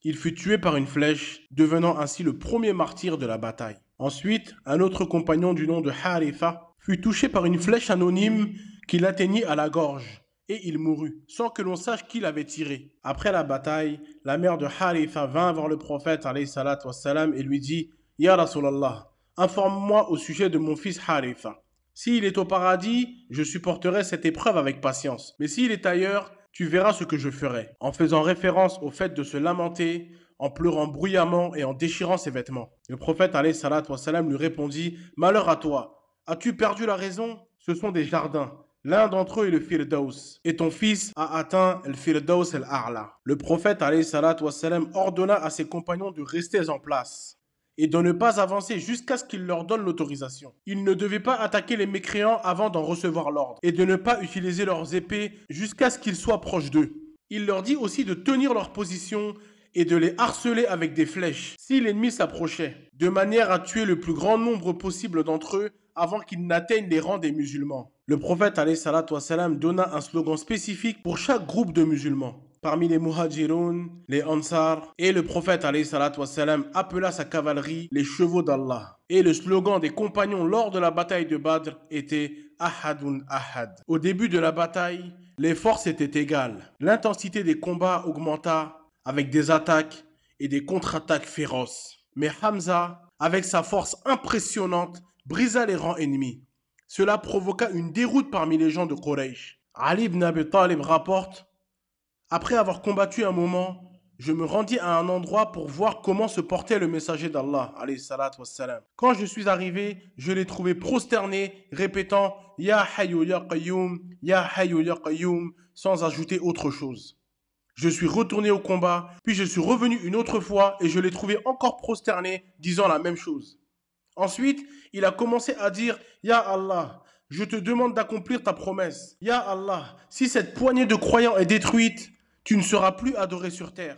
Il fut tué par une flèche, devenant ainsi le premier martyr de la bataille. Ensuite, un autre compagnon du nom de Haritha fut touché par une flèche anonyme qui l'atteignit à la gorge, et il mourut, sans que l'on sache qui l'avait tiré. Après la bataille, la mère de Haritha vint voir le prophète alayhi salatu wassalam et lui dit « Ya Rasulallah, informe-moi au sujet de mon fils Haritha. S'il est au paradis, je supporterai cette épreuve avec patience. Mais s'il est ailleurs, tu verras ce que je ferai. » En faisant référence au fait de se lamenter, en pleurant bruyamment et en déchirant ses vêtements. Le prophète alayhi salatu wassalam lui répondit « Malheur à toi, as-tu perdu la raison? Ce sont des jardins. L'un d'entre eux est le Firdaus, et ton fils a atteint le Firdaus al-A'la. » Le prophète alayhi salatu wassalam ordonna à ses compagnons de rester en place et de ne pas avancer jusqu'à ce qu'il leur donne l'autorisation. Ils ne devaient pas attaquer les mécréants avant d'en recevoir l'ordre, et de ne pas utiliser leurs épées jusqu'à ce qu'ils soient proches d'eux. Il leur dit aussi de tenir leur position et de les harceler avec des flèches si l'ennemi s'approchait, de manière à tuer le plus grand nombre possible d'entre eux avant qu'ils n'atteignent les rangs des musulmans. Le prophète alayhi salatu wassalam donna un slogan spécifique pour chaque groupe de musulmans. Parmi les Muhajiroun, les Ansar, et le prophète alayhi salatu wassalam appela sa cavalerie les chevaux d'Allah. Et le slogan des compagnons lors de la bataille de Badr était Ahadun Ahad. Au début de la bataille, les forces étaient égales. L'intensité des combats augmenta avec des attaques et des contre-attaques féroces. Mais Hamza, avec sa force impressionnante, brisa les rangs ennemis. Cela provoqua une déroute parmi les gens de Quraysh. Ali ibn Abi Talib rapporte: après avoir combattu un moment, je me rendis à un endroit pour voir comment se portait le messager d'Allah, alayhi salatu wassalam. Quand je suis arrivé, je l'ai trouvé prosterné, répétant « Ya Hayyu Ya Qayyum, Ya Hayyu Ya Qayyum » sans ajouter autre chose. Je suis retourné au combat, puis je suis revenu une autre fois et je l'ai trouvé encore prosterné, disant la même chose. Ensuite, il a commencé à dire « Ya Allah, je te demande d'accomplir ta promesse. Ya Allah, si cette poignée de croyants est détruite, tu ne seras plus adoré sur terre. »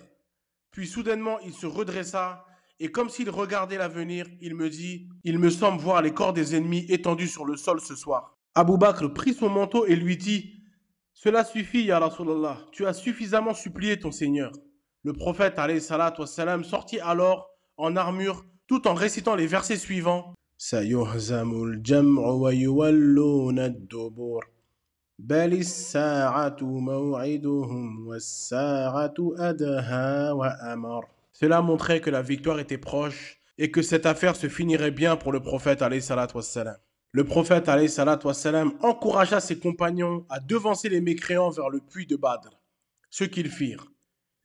Puis soudainement, il se redressa et comme s'il regardait l'avenir, il me dit « Il me semble voir les corps des ennemis étendus sur le sol ce soir. » Abu Bakr prit son manteau et lui dit « Cela suffit, ya Rasulallah, tu as suffisamment supplié ton Seigneur. » Le prophète alayhi salatu wassalam sortit alors en armure tout en récitant les versets suivants. « Sayuhzamul jam'u wa yuwalluna ad-dubur. بل الساعة موعدهم والساعة أدهى وأمر. » Cela montrait que la victoire était proche et que cette affaire se finirait bien pour le prophète alayhi salatu wassalam. Le prophète alayhi salatu wassalam encouragea ses compagnons à devancer les mécréants vers le puits de Badr, ce qu'ils firent.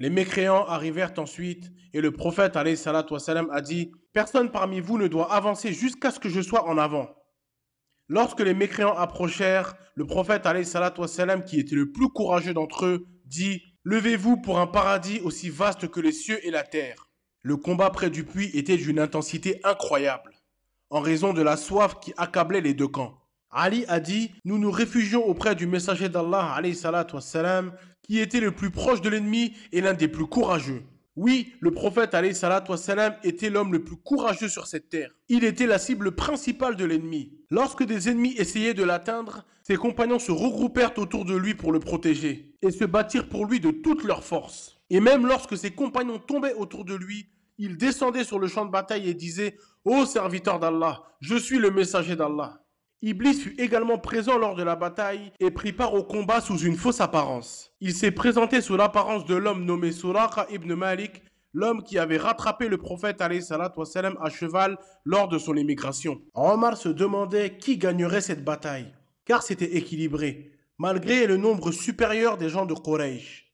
Les mécréants arrivèrent ensuite et le prophète alayhi salatu wassalam, a dit « Personne parmi vous ne doit avancer jusqu'à ce que je sois en avant. » Lorsque les mécréants approchèrent, le prophète alayhi salatu wassalam, qui était le plus courageux d'entre eux, dit « Levez-vous pour un paradis aussi vaste que les cieux et la terre. » Le combat près du puits était d'une intensité incroyable, en raison de la soif qui accablait les deux camps. Ali a dit « Nous nous réfugions auprès du messager d'Allah alayhi salatu wassalam, qui était le plus proche de l'ennemi et l'un des plus courageux. » Oui, le prophète alayhi salatu wassalam était l'homme le plus courageux sur cette terre. Il était la cible principale de l'ennemi. Lorsque des ennemis essayaient de l'atteindre, ses compagnons se regroupèrent autour de lui pour le protéger et se battirent pour lui de toutes leurs forces. Et même lorsque ses compagnons tombaient autour de lui, il descendait sur le champ de bataille et disait « Ô serviteur d'Allah, je suis le messager d'Allah ». Iblis fut également présent lors de la bataille et prit part au combat sous une fausse apparence. Il s'est présenté sous l'apparence de l'homme nommé Suraqa ibn Malik, l'homme qui avait rattrapé le prophète alayhi salatu wassalam à cheval lors de son émigration. Omar se demandait qui gagnerait cette bataille, car c'était équilibré, malgré le nombre supérieur des gens de Quraysh.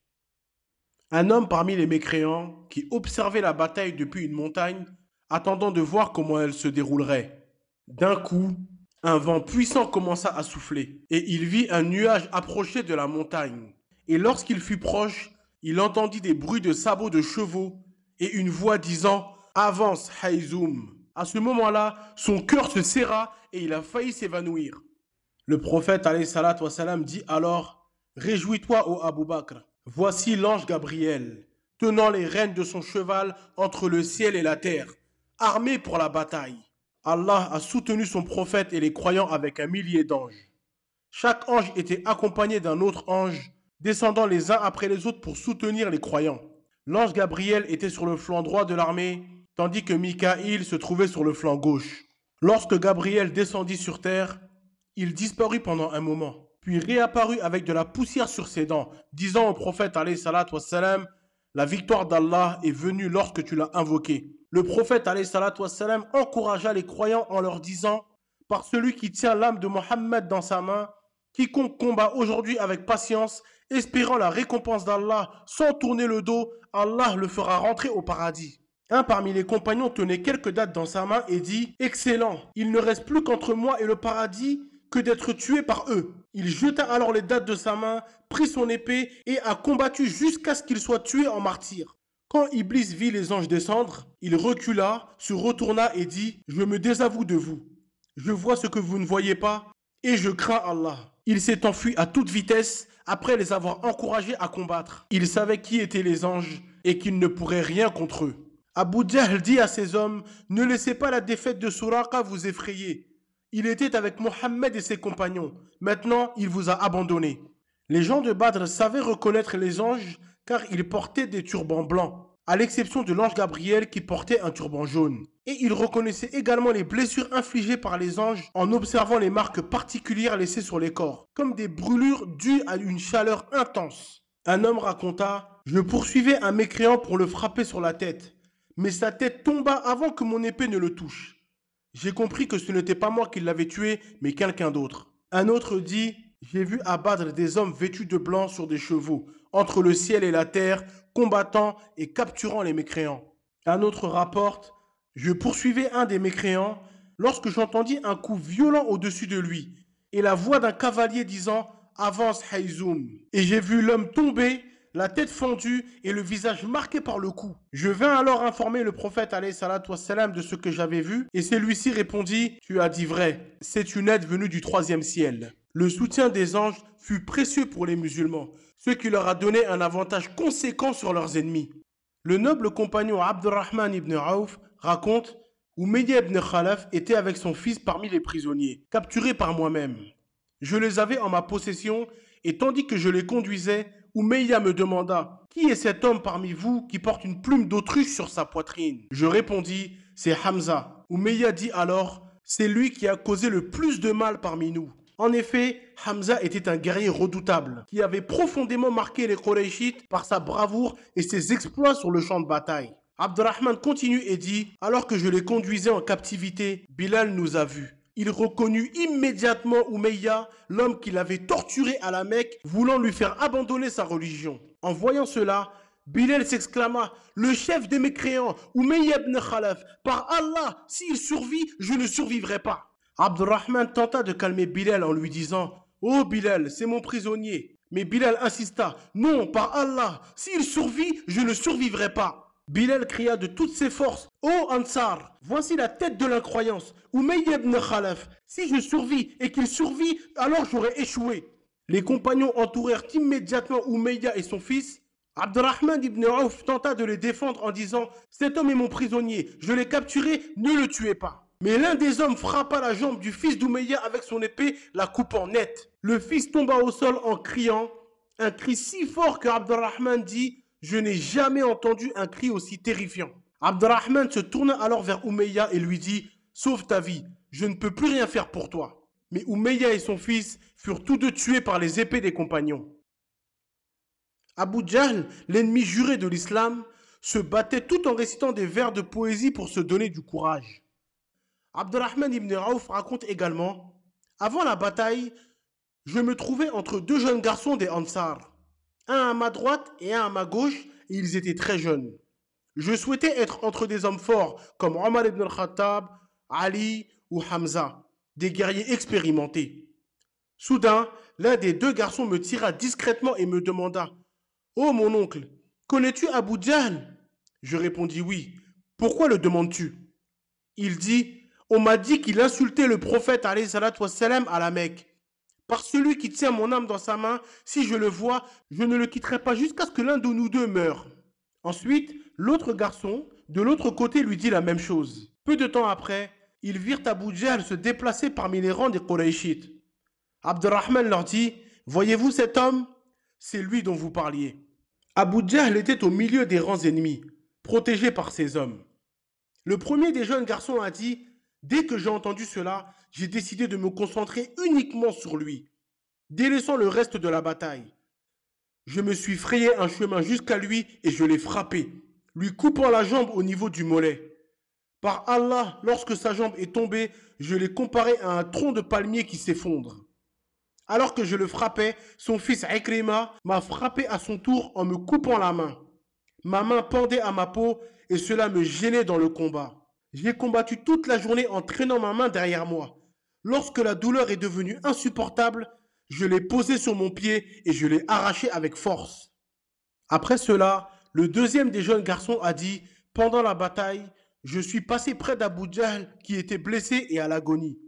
Un homme parmi les mécréants qui observait la bataille depuis une montagne, attendant de voir comment elle se déroulerait. D'un coup, un vent puissant commença à souffler, et il vit un nuage approcher de la montagne. Et lorsqu'il fut proche, il entendit des bruits de sabots de chevaux et une voix disant « Avance, Hayzoum !» À ce moment-là, son cœur se serra et il a failli s'évanouir. Le prophète alayhi salatu wassalam dit alors « Réjouis-toi, ô Abu Bakr, voici l'ange Gabriel, tenant les rênes de son cheval entre le ciel et la terre, armé pour la bataille. » Allah a soutenu son prophète et les croyants avec 1 millier d'anges. Chaque ange était accompagné d'un autre ange, descendant les uns après les autres pour soutenir les croyants. L'ange Gabriel était sur le flanc droit de l'armée, tandis que Mikaïl se trouvait sur le flanc gauche. Lorsque Gabriel descendit sur terre, il disparut pendant un moment, puis réapparut avec de la poussière sur ses dents, disant au prophète alayhi salatu wassalam, « La victoire d'Allah est venue lorsque tu l'as invoqué. » Le prophète alayhi salatu wassalam encouragea les croyants en leur disant « Par celui qui tient l'âme de Mohammed dans sa main, quiconque combat aujourd'hui avec patience, espérant la récompense d'Allah sans tourner le dos, Allah le fera rentrer au paradis. » Un parmi les compagnons tenait quelques dattes dans sa main et dit « Excellent, il ne reste plus qu'entre moi et le paradis que d'être tué par eux. » Il jeta alors les dattes de sa main, prit son épée et a combattu jusqu'à ce qu'il soit tué en martyr. Quand Iblis vit les anges descendre, il recula, se retourna et dit « Je me désavoue de vous. Je vois ce que vous ne voyez pas et je crains Allah. » Il s'est enfui à toute vitesse après les avoir encouragés à combattre. Il savait qui étaient les anges et qu'il ne pourrait rien contre eux. Abu Jahl dit à ses hommes « Ne laissez pas la défaite de Suraqa vous effrayer. Il était avec Mohammed et ses compagnons. Maintenant, il vous a abandonnés. » Les gens de Badr savaient reconnaître les anges car ils portaient des turbans blancs, à l'exception de l'ange Gabriel qui portait un turban jaune. Et ils reconnaissaient également les blessures infligées par les anges en observant les marques particulières laissées sur les corps, comme des brûlures dues à une chaleur intense. Un homme raconta « Je poursuivais un mécréant pour le frapper sur la tête, mais sa tête tomba avant que mon épée ne le touche. J'ai compris que ce n'était pas moi qui l'avais tué, mais quelqu'un d'autre. » Un autre dit « J'ai vu à Badr des hommes vêtus de blanc sur des chevaux, entre le ciel et la terre, combattant et capturant les mécréants. » Un autre rapporte « Je poursuivais un des mécréants lorsque j'entendis un coup violent au-dessus de lui et la voix d'un cavalier disant « Avance, Hayzoum !» Et j'ai vu l'homme tomber, la tête fendue et le visage marqué par le coup. Je vins alors informer le prophète alayhi salatu wassalam de ce que j'avais vu et celui-ci répondit « Tu as dit vrai, c'est une aide venue du 3e ciel. » Le soutien des anges fut précieux pour les musulmans, ce qui leur a donné un avantage conséquent sur leurs ennemis. Le noble compagnon Abdurrahman ibn Auf raconte « Umayya ibn Khalaf était avec son fils parmi les prisonniers, capturés par moi-même. Je les avais en ma possession et tandis que je les conduisais, Umayya me demanda « Qui est cet homme parmi vous qui porte une plume d'autruche sur sa poitrine ?» Je répondis « C'est Hamza. » Umayya dit alors « C'est lui qui a causé le plus de mal parmi nous. » En effet, Hamza était un guerrier redoutable qui avait profondément marqué les Qurayshites par sa bravoure et ses exploits sur le champ de bataille. Abdurrahman continue et dit « Alors que je les conduisais en captivité, Bilal nous a vus. Il reconnut immédiatement Umayya, l'homme qui l'avait torturé à la Mecque, voulant lui faire abandonner sa religion. En voyant cela, Bilal s'exclama, le chef des mécréants, Umayya ibn Khalaf, par Allah, s'il survit, je ne survivrai pas. Abdurrahman tenta de calmer Bilal en lui disant, oh Bilal, c'est mon prisonnier. Mais Bilal insista, non, par Allah, s'il survit, je ne survivrai pas. Bilal cria de toutes ses forces, ô Ansar, voici la tête de l'incroyance, Umayya ibn Khalaf, si je survis et qu'il survit, alors j'aurai échoué. Les compagnons entourèrent immédiatement Umayya et son fils. Abdurrahman ibn Auf tenta de les défendre en disant « Cet homme est mon prisonnier, je l'ai capturé, ne le tuez pas ». Mais l'un des hommes frappa la jambe du fils d'Umayya avec son épée, la coupant net. Le fils tomba au sol en criant, un cri si fort que Abdurrahman dit « Je n'ai jamais entendu un cri aussi terrifiant ». Abdurrahman se tourna alors vers Umayya et lui dit « Sauve ta vie, je ne peux plus rien faire pour toi ». Mais Umayya et son fils furent tous deux tués par les épées des compagnons. Abu Jahl, l'ennemi juré de l'islam, se battait tout en récitant des vers de poésie pour se donner du courage. Abdurrahman ibn Auf raconte également « Avant la bataille, je me trouvais entre deux jeunes garçons des Ansar, un à ma droite et un à ma gauche, et ils étaient très jeunes. Je souhaitais être entre des hommes forts comme Omar ibn al-Khattab, Ali ou Hamza, des guerriers expérimentés. Soudain, l'un des deux garçons me tira discrètement et me demanda « Oh mon oncle, connais-tu Abu Jahl ?» Je répondis « Oui. Pourquoi le demandes-tu » Il dit « On m'a dit qu'il insultait le prophète alayhi salatu wassalam à la Mecque. Par celui qui tient mon âme dans sa main, si je le vois, je ne le quitterai pas jusqu'à ce que l'un de nous deux meure. » Ensuite, l'autre garçon, de l'autre côté, lui dit la même chose. Peu de temps après, ils virent Abu Jahl se déplacer parmi les rangs des Qurayshites. Abdurrahman leur dit « Voyez-vous cet homme ? C'est lui dont vous parliez. » Abu Jahl était au milieu des rangs ennemis, protégé par ses hommes. Le premier des jeunes garçons a dit « Dès que j'ai entendu cela, j'ai décidé de me concentrer uniquement sur lui, délaissant le reste de la bataille. Je me suis frayé un chemin jusqu'à lui et je l'ai frappé, lui coupant la jambe au niveau du mollet. Par Allah, lorsque sa jambe est tombée, je l'ai comparé à un tronc de palmier qui s'effondre. Alors que je le frappais, son fils Ikrima m'a frappé à son tour en me coupant la main. Ma main pendait à ma peau et cela me gênait dans le combat. J'ai combattu toute la journée en traînant ma main derrière moi. Lorsque la douleur est devenue insupportable, je l'ai posé sur mon pied et je l'ai arraché avec force. Après cela, le deuxième des jeunes garçons a dit « Pendant la bataille, je suis passé près d'Abu Jahl qui était blessé et à l'agonie.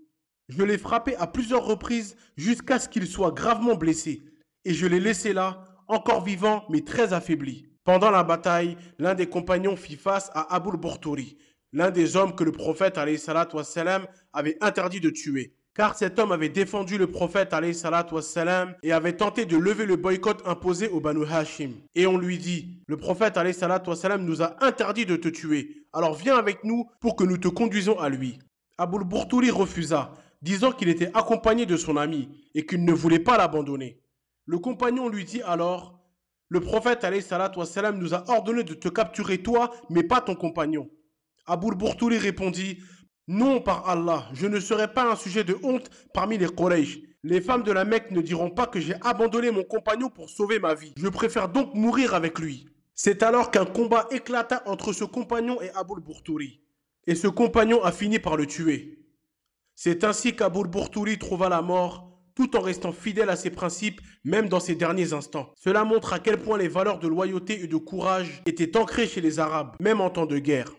Je l'ai frappé à plusieurs reprises jusqu'à ce qu'il soit gravement blessé et je l'ai laissé là, encore vivant mais très affaibli. Pendant la bataille, l'un des compagnons fit face à Abu al-Burturi, l'un des hommes que le prophète alayhi salatu wassalam avait interdit de tuer. Car cet homme avait défendu le prophète alayhi salatu wassalam et avait tenté de lever le boycott imposé au Banu Hashim. Et on lui dit, le prophète alayhi salatu wassalam nous a interdit de te tuer, alors viens avec nous pour que nous te conduisons à lui. Abu al-Burturi refusa, disant qu'il était accompagné de son ami et qu'il ne voulait pas l'abandonner. Le compagnon lui dit alors, le prophète alayhi salatu wassalam nous a ordonné de te capturer toi, mais pas ton compagnon. Abu al-Burturi répondit, non par Allah, je ne serai pas un sujet de honte parmi les Quraysh. Les femmes de la Mecque ne diront pas que j'ai abandonné mon compagnon pour sauver ma vie. Je préfère donc mourir avec lui. C'est alors qu'un combat éclata entre ce compagnon et Abu al-Burturi. Et ce compagnon a fini par le tuer. C'est ainsi qu'Abu al-Burturi trouva la mort, tout en restant fidèle à ses principes, même dans ses derniers instants. Cela montre à quel point les valeurs de loyauté et de courage étaient ancrées chez les Arabes, même en temps de guerre.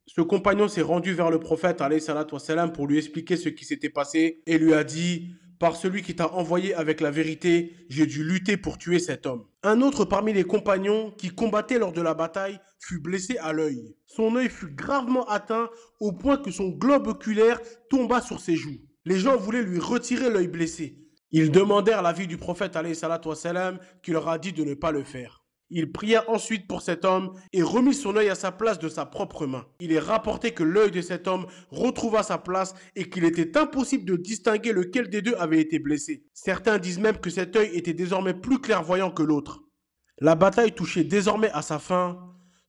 Ce compagnon s'est rendu vers le prophète alayhi salatu wassalam pour lui expliquer ce qui s'était passé et lui a dit « Par celui qui t'a envoyé avec la vérité, j'ai dû lutter pour tuer cet homme. » Un autre parmi les compagnons qui combattait lors de la bataille fut blessé à l'œil. Son œil fut gravement atteint au point que son globe oculaire tomba sur ses joues. Les gens voulaient lui retirer l'œil blessé. Ils demandèrent l'avis du prophète alayhi salatu wassalam qui leur a dit de ne pas le faire. Il pria ensuite pour cet homme et remit son œil à sa place de sa propre main. Il est rapporté que l'œil de cet homme retrouva sa place et qu'il était impossible de distinguer lequel des deux avait été blessé. Certains disent même que cet œil était désormais plus clairvoyant que l'autre. La bataille touchait désormais à sa fin.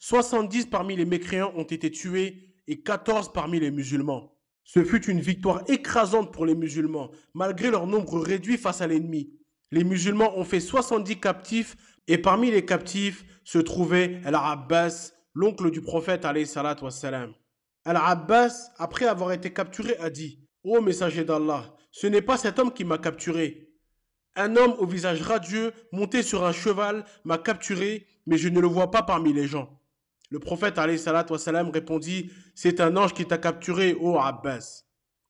70 parmi les mécréants ont été tués et 14 parmi les musulmans. Ce fut une victoire écrasante pour les musulmans, malgré leur nombre réduit face à l'ennemi. Les musulmans ont fait 70 captifs et parmi les captifs, se trouvait Al-Abbas, l'oncle du prophète alayhi salatu wassalam. Al-Abbas, après avoir été capturé, a dit: Ô messager d'Allah, ce n'est pas cet homme qui m'a capturé. Un homme au visage radieux, monté sur un cheval, m'a capturé, mais je ne le vois pas parmi les gens. Le prophète alayhi salatu wassalam répondit: c'est un ange qui t'a capturé, ô Abbas.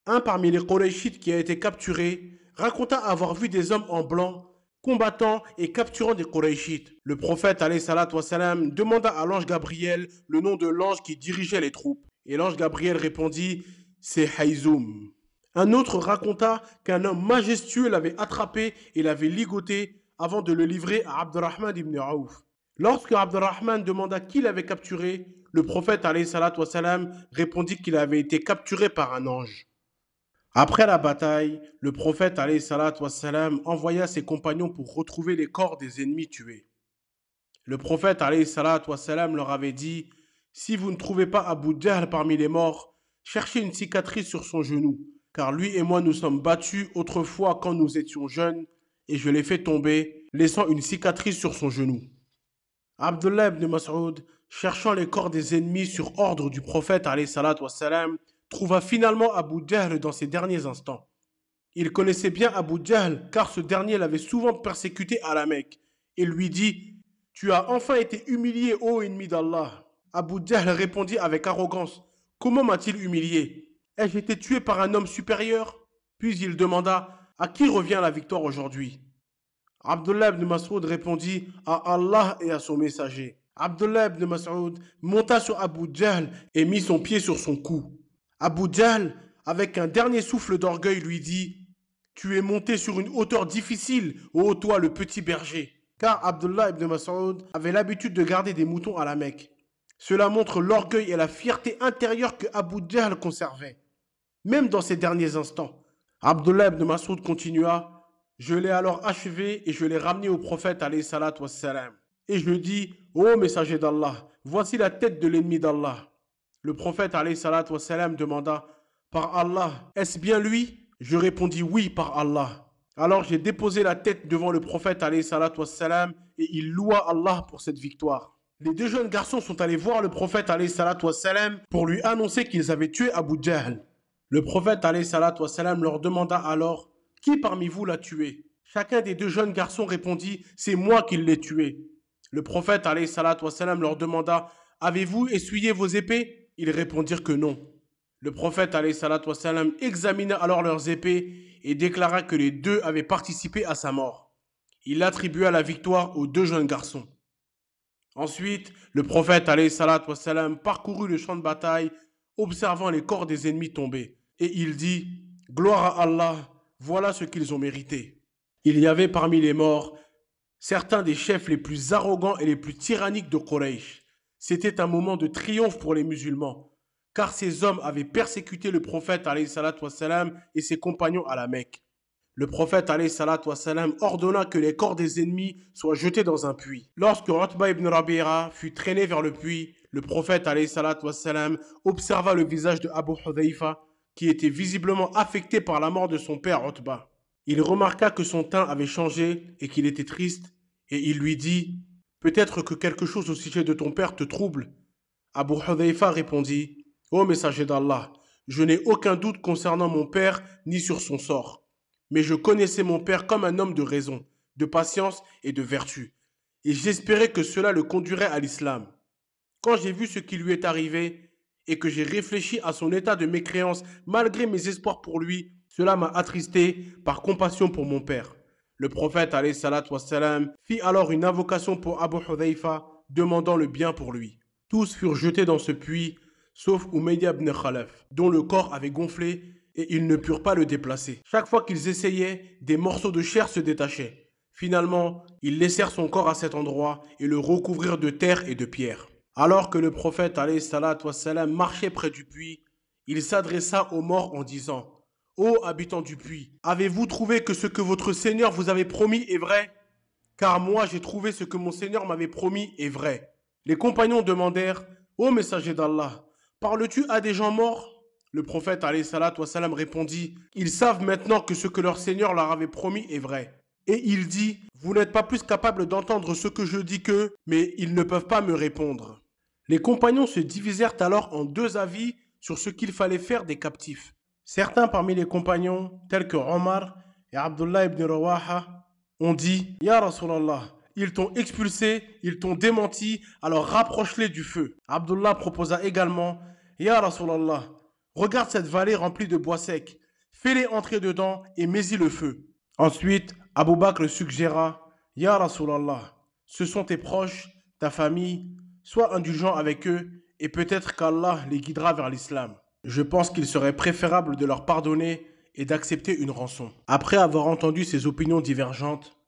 Un parmi les Qurayshites qui a été capturé raconta avoir vu des hommes en blanc combattant et capturant des Qurayshites. Le prophète alayhi salatu wassalam demanda à l'ange Gabriel le nom de l'ange qui dirigeait les troupes. Et l'ange Gabriel répondit: c'est Hayzoum. Un autre raconta qu'un homme majestueux l'avait attrapé et l'avait ligoté avant de le livrer à Abdurrahman ibn Aouf. Lorsque Abdurrahman demanda qui l'avait capturé, le prophète alayhi salatu wassalam répondit qu'il avait été capturé par un ange. Après la bataille, le prophète alayhi salatu wassalam envoya ses compagnons pour retrouver les corps des ennemis tués. Le prophète alayhi salatu wassalam leur avait dit: si vous ne trouvez pas Abu Jahl parmi les morts, cherchez une cicatrice sur son genou, car lui et moi nous sommes battus autrefois quand nous étions jeunes, et je l'ai fait tomber, laissant une cicatrice sur son genou. Abdullah ibn Mas'ud, cherchant les corps des ennemis sur ordre du prophète alayhi salatu wassalam, trouva finalement Abu Jahl dans ses derniers instants. Il connaissait bien Abu Jahl car ce dernier l'avait souvent persécuté à la Mecque et lui dit: tu as enfin été humilié, ô ennemi d'Allah. Abu Jahl répondit avec arrogance: comment m'a-t-il humilié? Ai-je été tué par un homme supérieur? Puis il demanda: à qui revient la victoire aujourd'hui? Abdullah ibn Mas'ud répondit: à Allah et à son messager. Abdullah ibn Mas'ud monta sur Abu Jahl et mit son pied sur son cou. Abu Jahl, avec un dernier souffle d'orgueil, lui dit: tu es monté sur une hauteur difficile, ô toi le petit berger. Car Abdullah ibn Mas'ud avait l'habitude de garder des moutons à la Mecque. Cela montre l'orgueil et la fierté intérieure que Abu Jahl conservait. Même dans ces derniers instants, Abdullah ibn Mas'ud continua: je l'ai alors achevé et je l'ai ramené au prophète alayhi salatu wassalam. Et je dis: ô messager d'Allah, voici la tête de l'ennemi d'Allah. Le prophète alayhi salatu wassalam demanda: par Allah, est-ce bien lui? Je répondis: oui, par Allah. Alors j'ai déposé la tête devant le prophète alayhi salatu wassalam et il loua Allah pour cette victoire. Les deux jeunes garçons sont allés voir le prophète alayhi salatu wassalam pour lui annoncer qu'ils avaient tué Abu Jahl. Le prophète alayhi salatu wassalam leur demanda alors: qui parmi vous l'a tué? Chacun des deux jeunes garçons répondit: c'est moi qui l'ai tué. Le prophète alayhi salatu wassalam leur demanda: avez-vous essuyé vos épées? Ils répondirent que non. Le prophète alayhi salatu wassalam examina alors leurs épées et déclara que les deux avaient participé à sa mort. Il attribua la victoire aux deux jeunes garçons. Ensuite, le prophète alayhi salatu wassalam parcourut le champ de bataille, observant les corps des ennemis tombés. Et il dit: gloire à Allah, voilà ce qu'ils ont mérité. Il y avait parmi les morts certains des chefs les plus arrogants et les plus tyranniques de Quraysh. C'était un moment de triomphe pour les musulmans, car ces hommes avaient persécuté le prophète alayhi salatu wassalam et ses compagnons à la Mecque. Le prophète alayhi salatu wassalam ordonna que les corps des ennemis soient jetés dans un puits. Lorsque Utba ibn Rabi'a fut traîné vers le puits, le prophète alayhi salatu wassalam observa le visage de Abu Hudhayfa, qui était visiblement affecté par la mort de son père Utba. Il remarqua que son teint avait changé et qu'il était triste, et il lui dit: peut-être que quelque chose au sujet de ton père te trouble. Abu Hudhayfa répondit: ô messager d'Allah, je n'ai aucun doute concernant mon père ni sur son sort. Mais je connaissais mon père comme un homme de raison, de patience et de vertu. Et j'espérais que cela le conduirait à l'islam. Quand j'ai vu ce qui lui est arrivé et que j'ai réfléchi à son état de mécréance malgré mes espoirs pour lui, cela m'a attristé par compassion pour mon père. Le prophète alayhi salatu wassalam fit alors une invocation pour Abu Hudhayfa, demandant le bien pour lui. Tous furent jetés dans ce puits, sauf Umayya ibn Khalaf, dont le corps avait gonflé et ils ne purent pas le déplacer. Chaque fois qu'ils essayaient, des morceaux de chair se détachaient. Finalement, ils laissèrent son corps à cet endroit et le recouvrirent de terre et de pierres. Alors que le prophète alayhi salatu wassalam marchait près du puits, il s'adressa aux morts en disant: ô habitants du puits, avez-vous trouvé que ce que votre Seigneur vous avait promis est vrai? Car moi j'ai trouvé ce que mon Seigneur m'avait promis est vrai. Les compagnons demandèrent: ô messager d'Allah, parles-tu à des gens morts? Le prophète alayhi salatu wassalam répondit: ils savent maintenant que ce que leur Seigneur leur avait promis est vrai. Et il dit, vous n'êtes pas plus capable d'entendre ce que je dis qu'eux, mais ils ne peuvent pas me répondre. Les compagnons se divisèrent alors en deux avis sur ce qu'il fallait faire des captifs. Certains parmi les compagnons, tels que Omar et Abdullah ibn Rawaha, ont dit, Ya Rasulallah, ils t'ont expulsé, ils t'ont démenti, alors rapproche-les du feu. Abdullah proposa également, Ya Rasulallah, regarde cette vallée remplie de bois secs, fais-les entrer dedans et mets-y le feu. Ensuite, Abu Bakr suggéra, Ya Rasulallah, ce sont tes proches, ta famille, sois indulgent avec eux et peut-être qu'Allah les guidera vers l'islam. Je pense qu'il serait préférable de leur pardonner et d'accepter une rançon. Après avoir entendu ces opinions divergentes,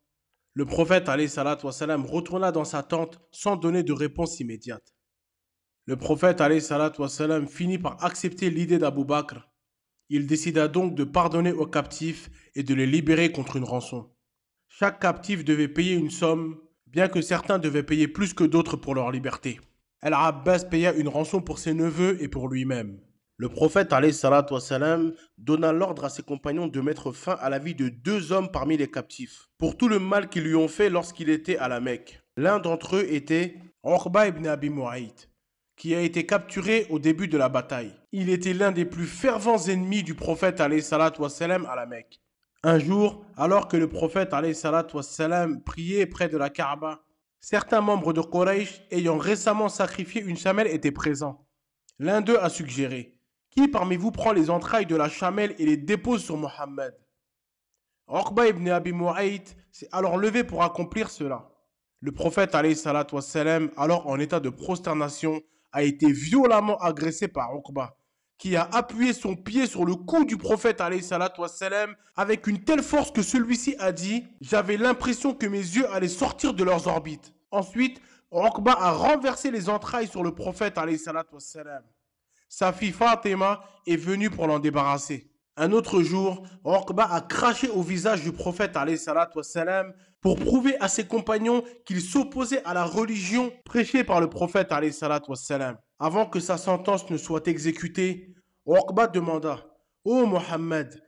le prophète alayhi salatu wassalam retourna dans sa tente sans donner de réponse immédiate. Le prophète alayhi salatu wassalam finit par accepter l'idée d'Abu Bakr. Il décida donc de pardonner aux captifs et de les libérer contre une rançon. Chaque captif devait payer une somme, bien que certains devaient payer plus que d'autres pour leur liberté. Al-Abbas paya une rançon pour ses neveux et pour lui-même. Le prophète alayhi salatu wassalam donna l'ordre à ses compagnons de mettre fin à la vie de deux hommes parmi les captifs, pour tout le mal qu'ils lui ont fait lorsqu'il était à la Mecque. L'un d'entre eux était Uqba ibn Abi Mu'ayt, qui a été capturé au début de la bataille. Il était l'un des plus fervents ennemis du prophète alayhi salatu wassalam à la Mecque. Un jour, alors que le prophète alayhi salatu wassalam priait près de la Kaaba, certains membres de Quraysh ayant récemment sacrifié une chamelle étaient présents. L'un d'eux a suggéré, qui parmi vous prend les entrailles de la chamelle et les dépose sur Mohammed? Uqba ibn Abi Mu'ayt s'est alors levé pour accomplir cela. Le prophète alayhi salatu wassalam, alors en état de prosternation, a été violemment agressé par Uqba, qui a appuyé son pied sur le cou du prophète alayhi salatu wassalam avec une telle force que celui-ci a dit « J'avais l'impression que mes yeux allaient sortir de leurs orbites ». Ensuite, Uqba a renversé les entrailles sur le prophète alayhi salatu wassalam. Sa fille Fatima est venue pour l'en débarrasser. Un autre jour, Uqba a craché au visage du prophète alayhi salatu wassalam pour prouver à ses compagnons qu'il s'opposait à la religion prêchée par le prophète alayhi salatu wassalam. Avant que sa sentence ne soit exécutée, Uqba demanda « Ô Mohammed,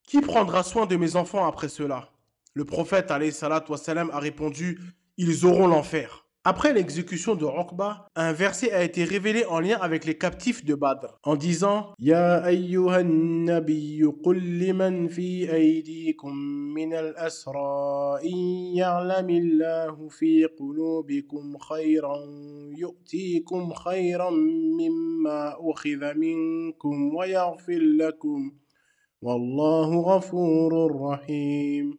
qui prendra soin de mes enfants après cela ?» Le prophète alayhi salatu wassalam a répondu « Ils auront l'enfer ». Après l'exécution de Uqba, un verset a été révélé en lien avec les captifs de Badr, en disant Ya ayyuhan nabiyyu qul liman fi aydikum min al-asra in ya'lamillahu fi qulubikum khayran yu'tikum khayran mimma ukhidha minkum wa yaghfir lakum wallahu ghafurur rahim.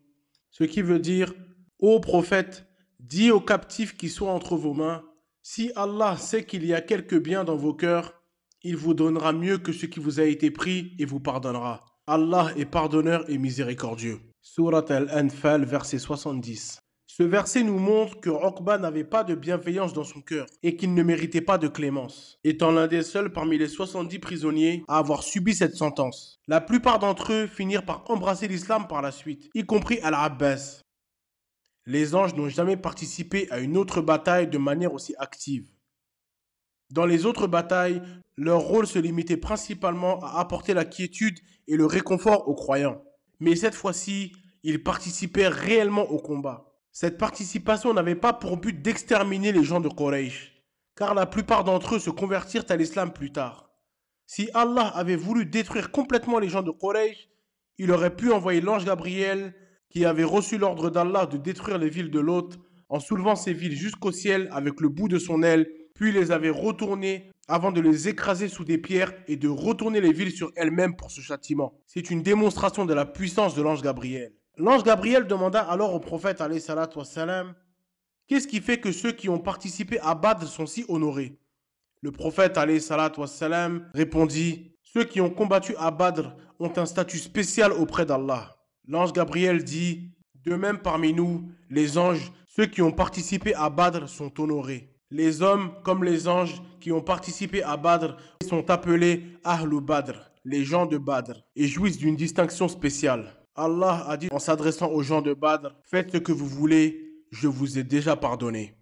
Ce qui veut dire, ô prophète, dis aux captifs qui sont entre vos mains, si Allah sait qu'il y a quelque bien dans vos cœurs, il vous donnera mieux que ce qui vous a été pris et vous pardonnera. Allah est pardonneur et miséricordieux. Surat Al-Anfal, verset 70. Ce verset nous montre que Uqba n'avait pas de bienveillance dans son cœur et qu'il ne méritait pas de clémence, étant l'un des seuls parmi les 70 prisonniers à avoir subi cette sentence. La plupart d'entre eux finirent par embrasser l'islam par la suite, y compris Al-Abbas. Les anges n'ont jamais participé à une autre bataille de manière aussi active. Dans les autres batailles, leur rôle se limitait principalement à apporter la quiétude et le réconfort aux croyants. Mais cette fois-ci, ils participaient réellement au combat. Cette participation n'avait pas pour but d'exterminer les gens de Quraysh, car la plupart d'entre eux se convertirent à l'islam plus tard. Si Allah avait voulu détruire complètement les gens de Quraysh, il aurait pu envoyer l'ange Gabriel qui avait reçu l'ordre d'Allah de détruire les villes de Lot en soulevant ces villes jusqu'au ciel avec le bout de son aile, puis les avait retournées avant de les écraser sous des pierres et de retourner les villes sur elles-mêmes pour ce châtiment. C'est une démonstration de la puissance de l'ange Gabriel. L'ange Gabriel demanda alors au prophète alayhi salatu wassalam, qu'est-ce qui fait que ceux qui ont participé à Badr sont si honorés? Le prophète alayhi salatu wassalam répondit, ceux qui ont combattu à Badr ont un statut spécial auprès d'Allah. L'ange Gabriel dit, de même parmi nous, les anges, ceux qui ont participé à Badr sont honorés. Les hommes, comme les anges qui ont participé à Badr, sont appelés Ahlul Badr, les gens de Badr, et jouissent d'une distinction spéciale. Allah a dit en s'adressant aux gens de Badr, faites ce que vous voulez, je vous ai déjà pardonné.